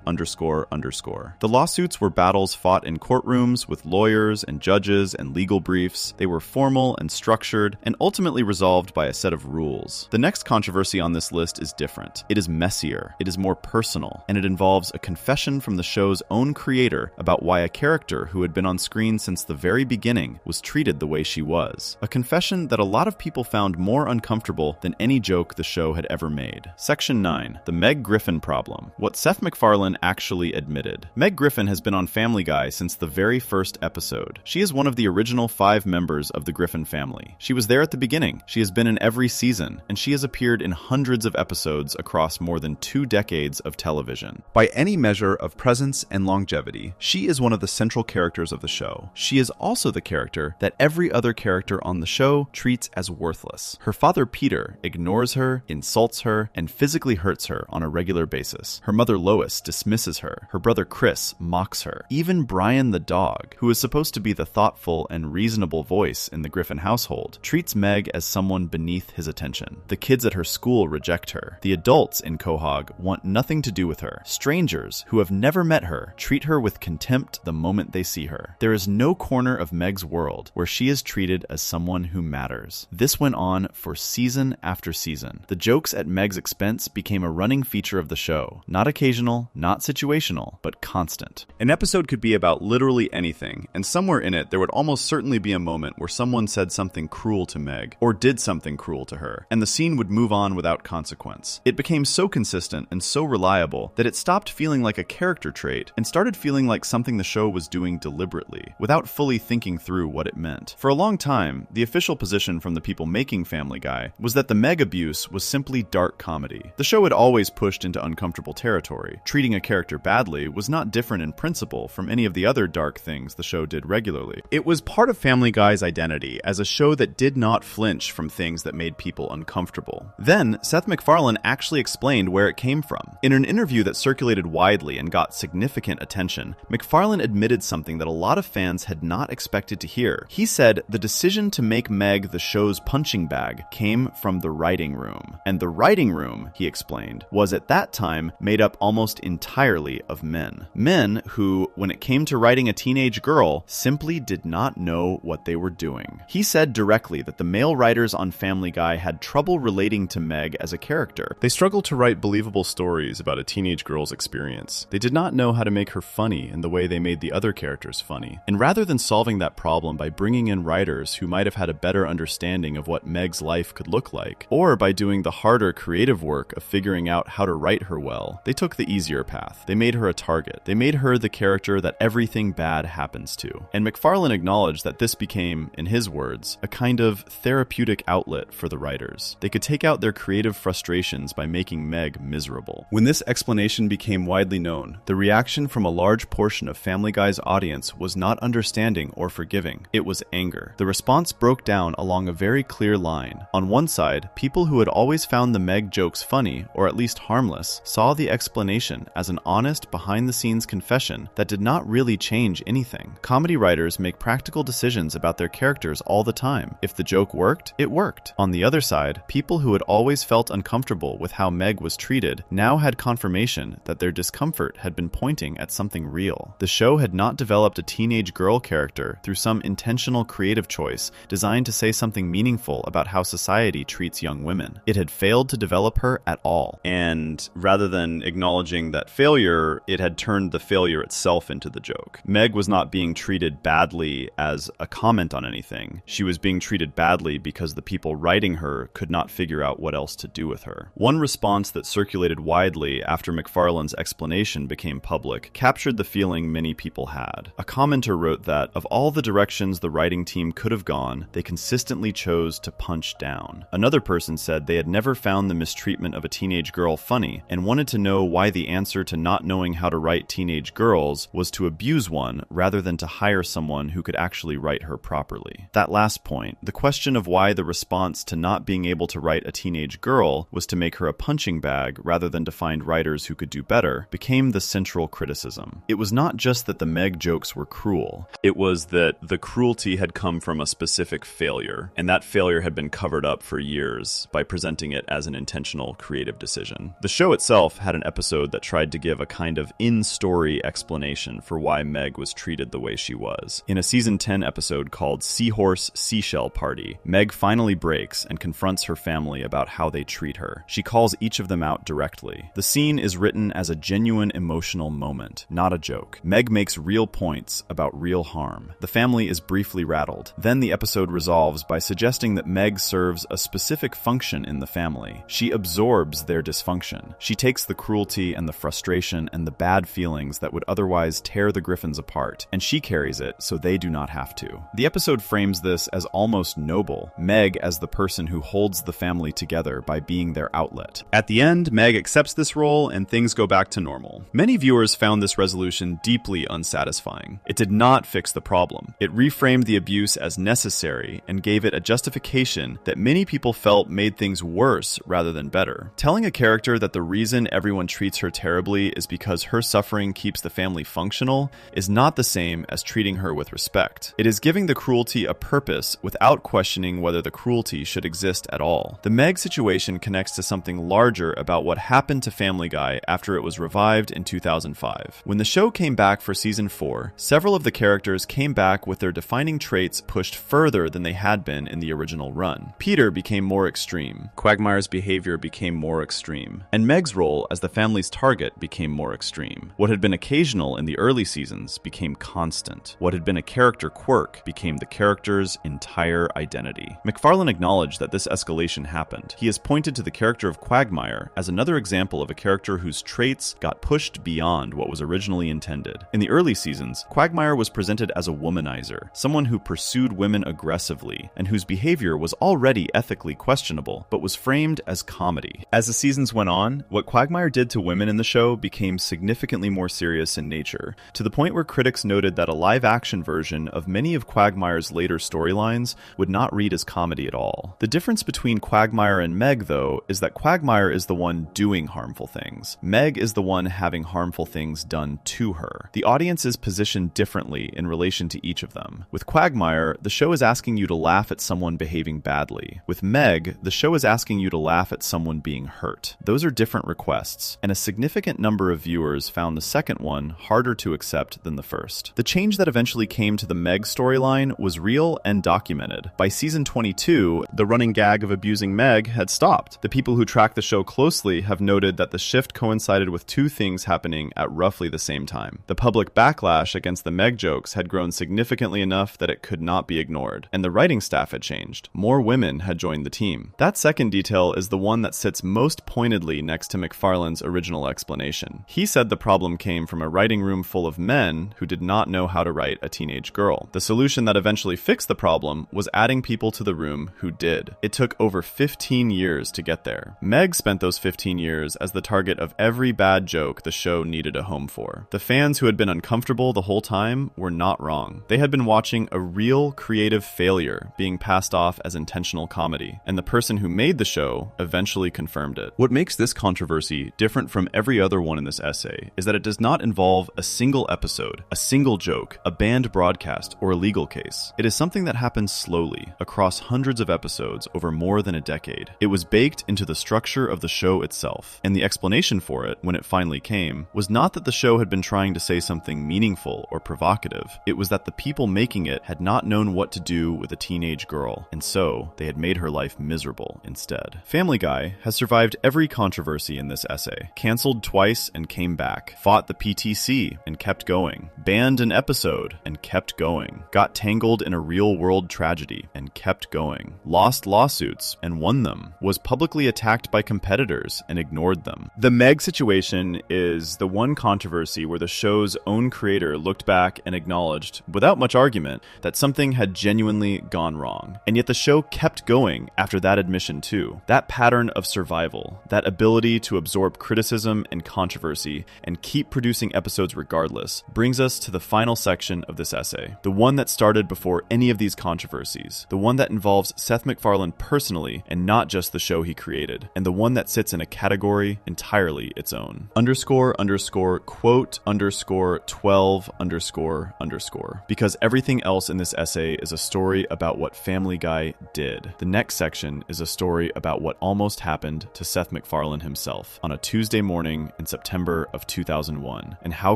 _11__. The lawsuits were battles fought in courtrooms with lawyers and judges and legal briefs. They were formal and structured and ultimately resolved by a set of rules. The next controversy on this list is different. It is messier, it is more personal, and it involves a confession from the show's own creator about why a character who had been on screen since the very beginning was treated the way she was. A confession that a lot of people found more uncomfortable than any joke the show had ever made. Section 9. The Meg Griffin Problem. What Seth MacFarlane actually admitted. Meg Griffin has been on Family Guy since the very first episode. She is one of the original 5 members of the Griffin family. She was there at the beginning. She has been in every season, and she has appeared in hundreds of episodes across more than 2 decades of television. By any measure of presence and longevity, she is one of the central characters of the show. She is also the character that every other character on the show treats as worthless. Her father Peter ignores her, insults her, and physically hurts her on a regular basis. Her mother Lois dismisses her. Her brother Chris mocks her. Even Brian the dog, who is supposed to be the thoughtful and reasonable voice in the Griffin household, treats Meg as someone beneath his attention. The kids at her school reject her. The adults in Quahog want nothing to do with her. Strangers who have never met her treat her with contempt the moment they see her. There is no corner of Meg's world where she is treated as someone who matters. This went on for season after season. The jokes at Meg's expense became a running feature of the show. Not occasional, not situational, but constant. An episode could be about literally anything, and somewhere in it there would almost certainly be a moment where someone said something cruel to Meg, or did something cruel to her, and the scene would move on without consequence. It became so consistent and so reliable that it stopped feeling like a character trait and started feeling like something the show was doing deliberately, without fully thinking through what it meant. For a long time, the official position from the people making Family Guy was that the Meg abuse was simply dark comedy. The show had always pushed into uncomfortable territory. Treating a character badly was not different in principle from any of the other dark things the show did regularly. It was part of Family Guy's identity as a show that did not flinch from things that made people uncomfortable. Then, Seth MacFarlane actually explained where it came from. In an interview that circulated widely and got significant attention, MacFarlane admitted something that a lot of fans had not expected to hear. He said the decision to make Meg the show's punching bag came from the writing room. And the writing room, he explained, was at that time made up almost entirely of men. Men who, when it came to writing a teenage girl, simply did not know what they were doing. He said directly that the male writers on Family Guy had trouble relating to Meg as a character. They struggled to write believable stories about a teenage girl's experience. They did not know how to make her funny in the way they made the other characters funny. And rather than solving that problem by bringing in writers who might have had a better understanding of what Meg's life could look like, or by doing the harder creative work of figuring out how to write her well, they took the easier path. They made her a target. They made her the character that everything bad happens to. And MacFarlane acknowledged that this became, in his words, a kind of therapeutic outlet for the writers. They could take out their creative frustrations by making Meg miserable. When this explanation became widely known, the reaction from a large portion of Family Guy's audience was not understanding or forgiving. It was anger. The response broke down along a very clear line. On one side, people who had always found the Meg jokes funny, or at least harmless, saw the explanation as an honest, behind-the-scenes confession that did not really change anything. Comedy writers make practical decisions about their characters all the time. If the joke worked, it worked. On the other side, people who had always felt uncomfortable with how Meg was treated now had confirmation that their discomfort had been pointing at something real. The show had not developed a teenage girl character through some intentional creative choice designed to say something meaningful about how society treats young women. It had failed to develop her at all. And rather than acknowledging that failure, it had turned the failure itself into the joke. Meg was not being treated badly as a comment on anything. She was being treated badly because the people writing her could not figure out what else to do with her. One response that circulated widely after MacFarlane's explanation became public captured the feeling many people had. A commenter wrote that, of all the directions the writing team could have gone, they consistently chose to punch down. Another person said they had never found the mistreatment of a teenage girl funny and wanted to know why the answer to not knowing how to write teenage girls was to abuse one rather than to hire someone who could actually write her properly. That last point, the question of why the response to not being able to write a teenage girl was to make her a punching bag rather than to find writers who could do better became the central criticism. It was not just that the Meg jokes were cruel. It was that the cruelty had come from a specific failure, and that failure had been covered up for years by presenting it as an intentional creative decision. The show itself had an episode that tried to give a kind of in-story explanation for why Meg was treated the way she was. In a season 10 episode called Seahorse Seashell Party, Meg finally breaks and confronts her family about how they treat her. She calls each of them out directly. The scene is written as a genuine emotional moment, not a joke. Meg makes real points about real harm. The family is briefly rattled. Then the episode resolves by suggesting that Meg serves a specific function in the family. She absorbs their dysfunction. She takes the cruelty and the frustration and the bad feelings that would otherwise tear the Griffins apart, and she carries it so they do not have to. The episode frames this as almost noble, Meg as the person who holds the family together by being their outlet. At the end, Meg accepts this role and things go back to normal. Many viewers found this resolution deeply unsatisfying. It did not fix the problem. It reframed the abuse as necessary and gave it a justification that many people felt made things worse rather than better. Telling a character that the reason everyone treats her terribly is because her suffering keeps the family functional is not the same as treating her with respect. It is giving the cruelty a purpose without questioning whether the cruelty should exist at all. The Meg situation connects to something larger about what happened to Family Guy after it was revived in 2005. When the show came back for season 4, several of the characters came back with their defining traits pushed further than they had been in the original run. Peter became more extreme. Quagmire's behavior became more extreme. And Meg's role as the family's target became more extreme. What had been occasional in the early seasons became constant. What had been a character quirk became the character's entire identity. MacFarlane acknowledged that this escalation happened. He has pointed to the character of Quagmire as another example of a character whose traits got pushed beyond what was originally intended. In the early seasons, Quagmire was presented as a womanizer, someone who pursued women aggressively, and whose behavior was already ethically questionable, but was framed as comedy. As the seasons went on, what Quagmire did to women in the show became significantly more serious in nature, to the point where critics noted that a live-action version of many of Quagmire's later storylines would not read as comedy at all. The difference between Quagmire and Meg, though, is that Quagmire is the one doing harmful things. Meg is the one having harmful things done to her. The audience is positioned differently in relation to each of them. With Quagmire, the show is asking you to laugh at someone behaving badly. With Meg, the show is asking you to laugh at someone being hurt. Those are different requests, and a significant number of viewers found the second one harder to accept than the first. The change that eventually came to the Meg storyline was real and documented. By season 22, the running gag of abusing Meg had stopped. The people who track the show closely have noted that the shift coincided with two things happening at roughly the same time. The public backlash against the Meg jokes had grown significantly enough that it could not be ignored, and the writing staff had changed. More women had joined the team. That second detail is the one that sits most pointedly next to MacFarlane's original explanation. He said the problem came from a writing room full of men who did not know how to write a teenage girl. The solution that eventually fixed the problem was adding people to the room who did. It took over 15 years to get there. Meg spent those 15 years as the target of every bad joke the show needed a home for. The fans who had been uncomfortable the whole time were not wrong. They had been watching a real creative failure being passed off as intentional comedy, and the person who made the show eventually confirmed it. What makes this controversy different from every other one in this essay is that it does not involve a single episode, a single joke, a banned broadcast, or a legal case. It is something that happens slowly, across hundreds of episodes over more than a decade. It was baked into the structure of the show itself, and the explanation for it, when it finally came, was not that the show had been trying to say something meaningful or provocative. It was that the people making it had not known what to do with a teenage girl, and so they had made her life miserable instead. Family Guy has survived every controversy in this essay, canceled twice and came back, fought the PTC and kept going, banned an episode and kept going, got tangled in a real-world tragedy and kept going, lost lawsuits and won them, was publicly attacked by competitors and ignored them. The Meg situation is the one controversy where the show's own creator looked back and acknowledged, without much argument, that something had genuinely gone wrong. And yet the show kept going after that admission too. That pattern of survival, that ability to absorb criticism and controversy and keep producing episodes regardless, brings us to the final section of this essay, the one that started before any of these controversies. series, the one that involves Seth MacFarlane personally and not just the show he created, and the one that sits in a category entirely its own. __quote_12__. Because everything else in this essay is a story about what Family Guy did. The next section is a story about what almost happened to Seth MacFarlane himself on a Tuesday morning in September of 2001, and how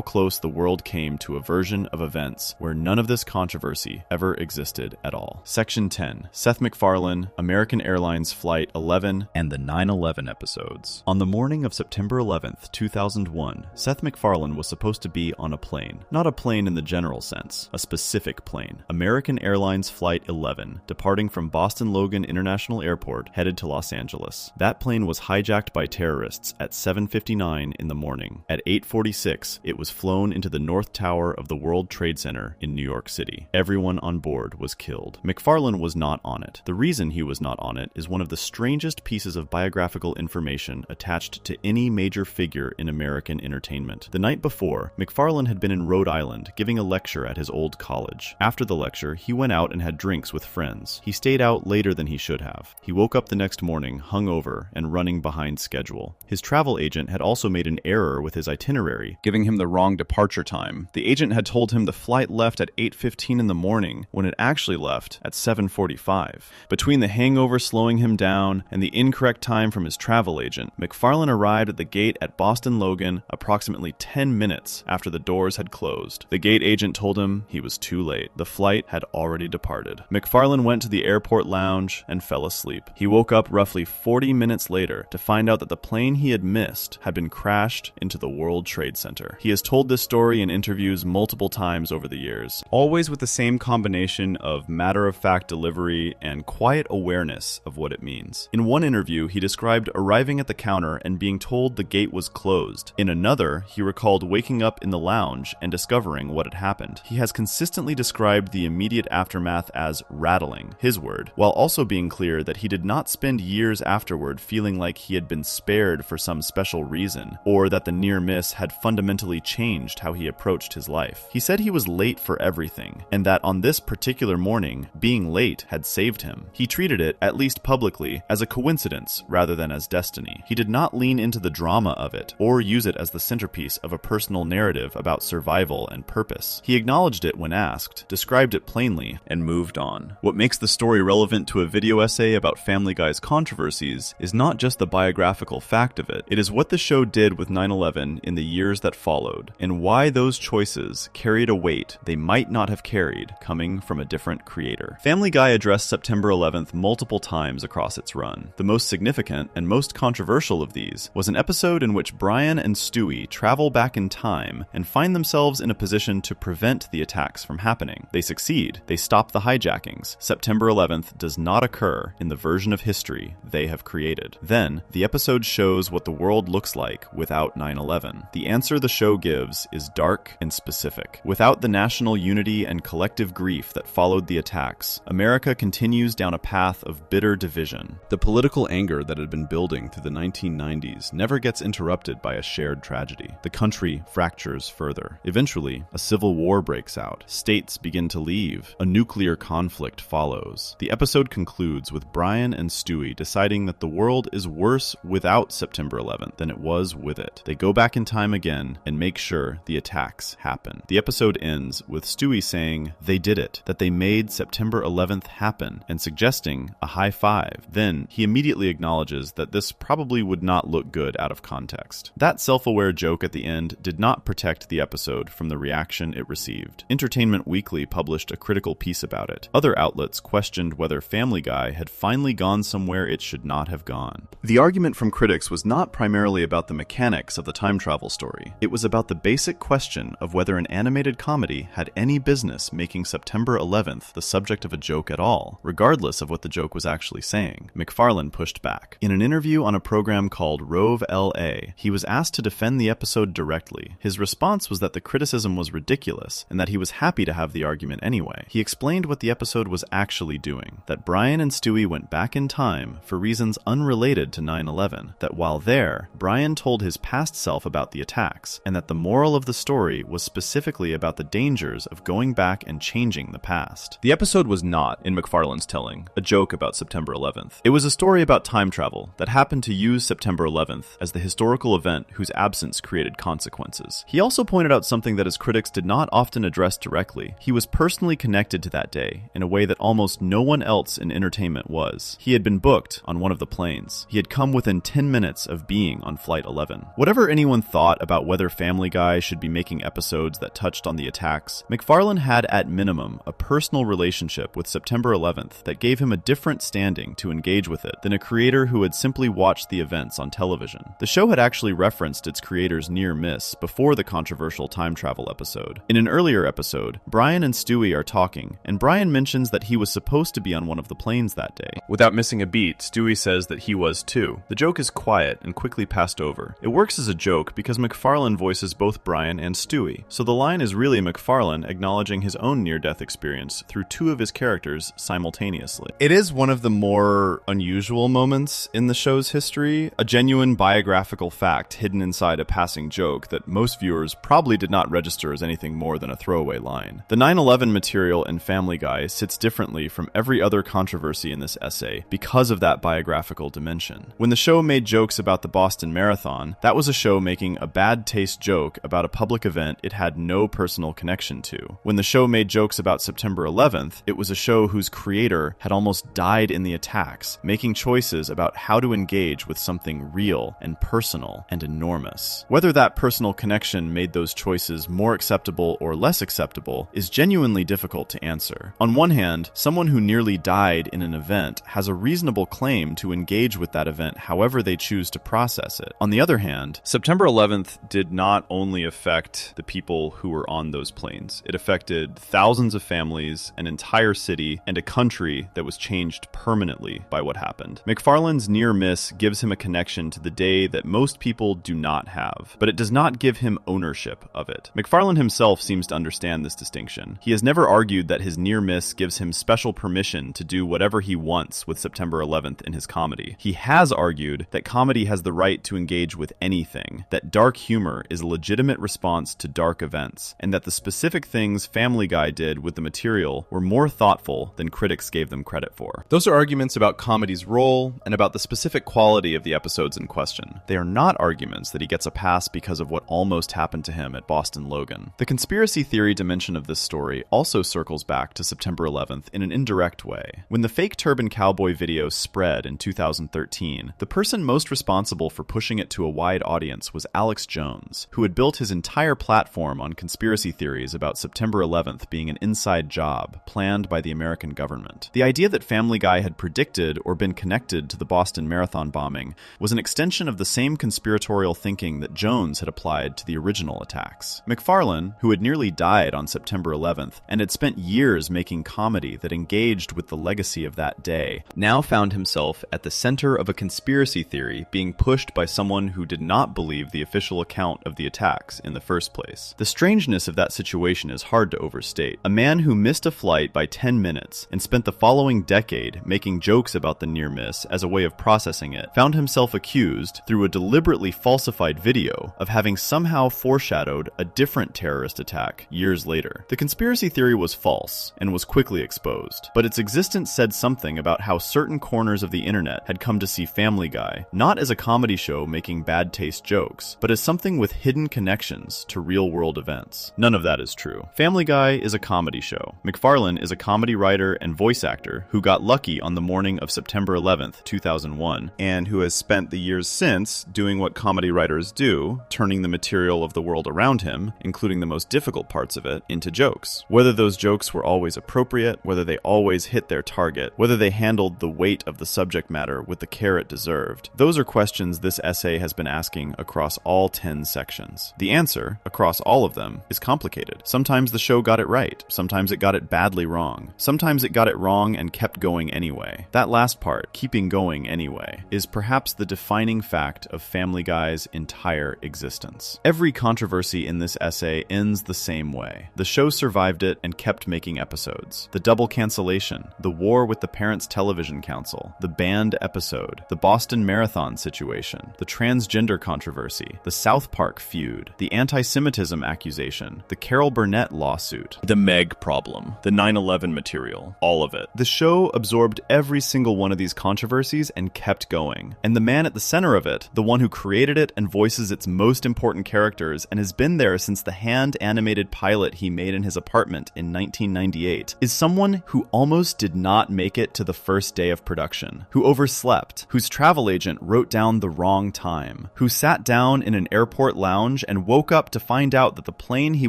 close the world came to a version of events where none of this controversy ever existed at all. Section 10. Seth MacFarlane, American Airlines Flight 11, and the 9/11 episodes. On the morning of September 11th, 2001, Seth MacFarlane was supposed to be on a plane. Not a plane in the general sense, a specific plane. American Airlines Flight 11, departing from Boston Logan International Airport, headed to Los Angeles. That plane was hijacked by terrorists at 7:59 in the morning. At 8:46, it was flown into the North Tower of the World Trade Center in New York City. Everyone on board was killed. MacFarlane was not on it. The reason he was not on it is one of the strangest pieces of biographical information attached to any major figure in American entertainment. The night before, MacFarlane had been in Rhode Island giving a lecture at his old college. After the lecture, he went out and had drinks with friends. He stayed out later than he should have. He woke up the next morning hungover and running behind schedule. His travel agent had also made an error with his itinerary, giving him the wrong departure time. The agent had told him the flight left at 8:15 in the morning when it actually left at 7:45. Between the hangover slowing him down and the incorrect time from his travel agent, MacFarlane arrived at the gate at Boston Logan approximately 10 minutes after the doors had closed. The gate agent told him he was too late. The flight had already departed. MacFarlane went to the airport lounge and fell asleep. He woke up roughly 40 minutes later to find out that the plane he had missed had been crashed into the World Trade Center. He has told this story in interviews multiple times over the years, always with the same combination of matter-of-fact delivery and quiet awareness of what it means. In one interview, he described arriving at the counter and being told the gate was closed. In another, he recalled waking up in the lounge and discovering what had happened. He has consistently described the immediate aftermath as rattling, his word, while also being clear that he did not spend years afterward feeling like he had been spared for some special reason, or that the near miss had fundamentally changed how he approached his life. He said he was late for everything, and that on this particular morning, being late had saved him. He treated it, at least publicly, as a coincidence rather than as destiny. He did not lean into the drama of it, or use it as the centerpiece of a personal narrative about survival and purpose. He acknowledged it when asked, described it plainly, and moved on. What makes the story relevant to a video essay about Family Guy's controversies is not just the biographical fact of it is what the show did with 9/11 in the years that followed, and why those choices carried a weight they might not have carried coming from a different creator. Family Guy addressed September 11th multiple times across its run. The most significant and most controversial of these was an episode in which Brian and Stewie travel back in time and find themselves in a position to prevent the attacks from happening. They succeed. They stop the hijackings. September 11th does not occur in the version of history they have created. Then, the episode shows what the world looks like without 9/11. The answer the show gives is dark and specific. Without the national unity and collective grief that followed the attacks, America continues down a path of bitter division. The political anger that had been building through the 1990s never gets interrupted by a shared tragedy. The country fractures further. Eventually, a civil war breaks out. States begin to leave. A nuclear conflict follows. The episode concludes with Brian and Stewie deciding that the world is worse without September 11th than it was with it. They go back in time again and make sure the attacks happen. The episode ends with Stewie saying they did it, that they made September 11th happen, and suggesting a high five. Then he immediately acknowledges that this probably would not look good out of context. That self-aware joke at the end did not protect the episode from the reaction it received. Entertainment Weekly published a critical piece about it. Other outlets questioned whether Family Guy had finally gone somewhere it should not have gone. The argument from critics was not primarily about the mechanics of the time travel story. It was about the basic question of whether an animated comedy had any business making September 11th the subject of a joke at all, regardless of what the joke was actually saying. MacFarlane pushed back. In an interview on a program called Rove LA, he was asked to defend the episode directly. His response was that the criticism was ridiculous, and that he was happy to have the argument anyway. He explained what the episode was actually doing, that Brian and Stewie went back in time for reasons unrelated to 9/11, that while there, Brian told his past self about the attacks, and that the moral of the story was specifically about the dangers of going back and changing the past. The episode was was not, in MacFarlane's telling, a joke about September 11th. It was a story about time travel that happened to use September 11th as the historical event whose absence created consequences. He also pointed out something that his critics did not often address directly. He was personally connected to that day in a way that almost no one else in entertainment was. He had been booked on one of the planes. He had come within 10 minutes of being on Flight 11. Whatever anyone thought about whether Family Guy should be making episodes that touched on the attacks, MacFarlane had at minimum a personal relationship with September 11th that gave him a different standing to engage with it than a creator who had simply watched the events on television. The show had actually referenced its creator's near miss before the controversial time travel episode. In an earlier episode, Brian and Stewie are talking, and Brian mentions that he was supposed to be on one of the planes that day. Without missing a beat, Stewie says that he was too. The joke is quiet and quickly passed over. It works as a joke because MacFarlane voices both Brian and Stewie, so the line is really MacFarlane acknowledging his own near-death experience through two of his characters simultaneously. It is one of the more unusual moments in the show's history, a genuine biographical fact hidden inside a passing joke that most viewers probably did not register as anything more than a throwaway line. The 9/11 material in Family Guy sits differently from every other controversy in this essay because of that biographical dimension. When the show made jokes about the Boston Marathon, that was a show making a bad taste joke about a public event it had no personal connection to. When the show made jokes about September 11th, it was a show whose creator had almost died in the attacks, making choices about how to engage with something real and personal and enormous. Whether that personal connection made those choices more acceptable or less acceptable is genuinely difficult to answer. On one hand, someone who nearly died in an event has a reasonable claim to engage with that event however they choose to process it. On the other hand, September 11th did not only affect the people who were on those planes. It affected thousands of families, an entire city, and a country that was changed permanently by what happened. MacFarlane's near miss gives him a connection to the day that most people do not have, but it does not give him ownership of it. MacFarlane himself seems to understand this distinction. He has never argued that his near miss gives him special permission to do whatever he wants with September 11th in his comedy. He has argued that comedy has the right to engage with anything, that dark humor is a legitimate response to dark events, and that the specific things Family Guy did with the material were more thoughtful than critics gave them credit for. Those are arguments about comedy's role and about the specific quality of the episodes in question. They are not arguments that he gets a pass because of what almost happened to him at Boston Logan. The conspiracy theory dimension of this story also circles back to September 11th in an indirect way. When the fake Turban Cowboy video spread in 2013, the person most responsible for pushing it to a wide audience was Alex Jones, who had built his entire platform on conspiracy theories about September 11th being an inside job planned by the American government. The idea that Family Guy had predicted or been connected to the Boston Marathon bombing was an extension of the same conspiratorial thinking that Jones had applied to the original attacks. MacFarlane, who had nearly died on September 11th and had spent years making comedy that engaged with the legacy of that day, now found himself at the center of a conspiracy theory being pushed by someone who did not believe the official account of the attacks in the first place. The strangeness of that situation is hard to overstate. A man who missed a flight by 10 minutes and spent the following decade making jokes about the near miss as a way of processing it found himself accused, through a deliberately falsified video, of having somehow foreshadowed a different terrorist attack years later. The conspiracy theory was false and was quickly exposed, but its existence said something about how certain corners of the internet had come to see Family Guy not as a comedy show making bad taste jokes, but as something with hidden connections to real-world events. None of that is true. Family Guy is a comedy show. MacFarlane is a comedy writer and voice actor who got lucky on the morning of September 11th, 2001, and who has spent the years since doing what comedy writers do, turning the material of the world around him, including the most difficult parts of it, into jokes. Whether those jokes were always appropriate, whether they always hit their target, whether they handled the weight of the subject matter with the care it deserved, those are questions this essay has been asking across all 10 sections. The answer, across all of them, is complicated. Sometimes the show got it right. Sometimes it got it badly wrong. Sometimes it got it wrong and kept going anyway. That last part, keeping going anyway, is perhaps the defining fact of Family Guy's entire existence. Every controversy in this essay ends the same way. The show survived it and kept making episodes. The double cancellation, the war with the Parents Television Council, the banned episode, the Boston Marathon situation, the transgender controversy, the South Park feud, the anti-Semitism accusation, the Carol Burnett lawsuit, the Meg problem, the 9/11 7 material. All of it. The show absorbed every single one of these controversies and kept going. And the man at the center of it, the one who created it and voices its most important characters and has been there since the hand-animated pilot he made in his apartment in 1998, is someone who almost did not make it to the first day of production, who overslept, whose travel agent wrote down the wrong time, who sat down in an airport lounge and woke up to find out that the plane he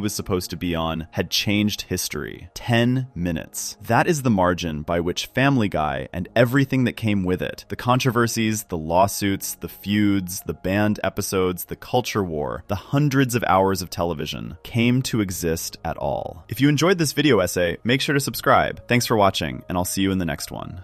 was supposed to be on had changed history. 10 minutes. That is the margin by which Family Guy and everything that came with it, the controversies, the lawsuits, the feuds, the banned episodes, the culture war, the hundreds of hours of television, came to exist at all. If you enjoyed this video essay, make sure to subscribe. Thanks for watching, and I'll see you in the next one.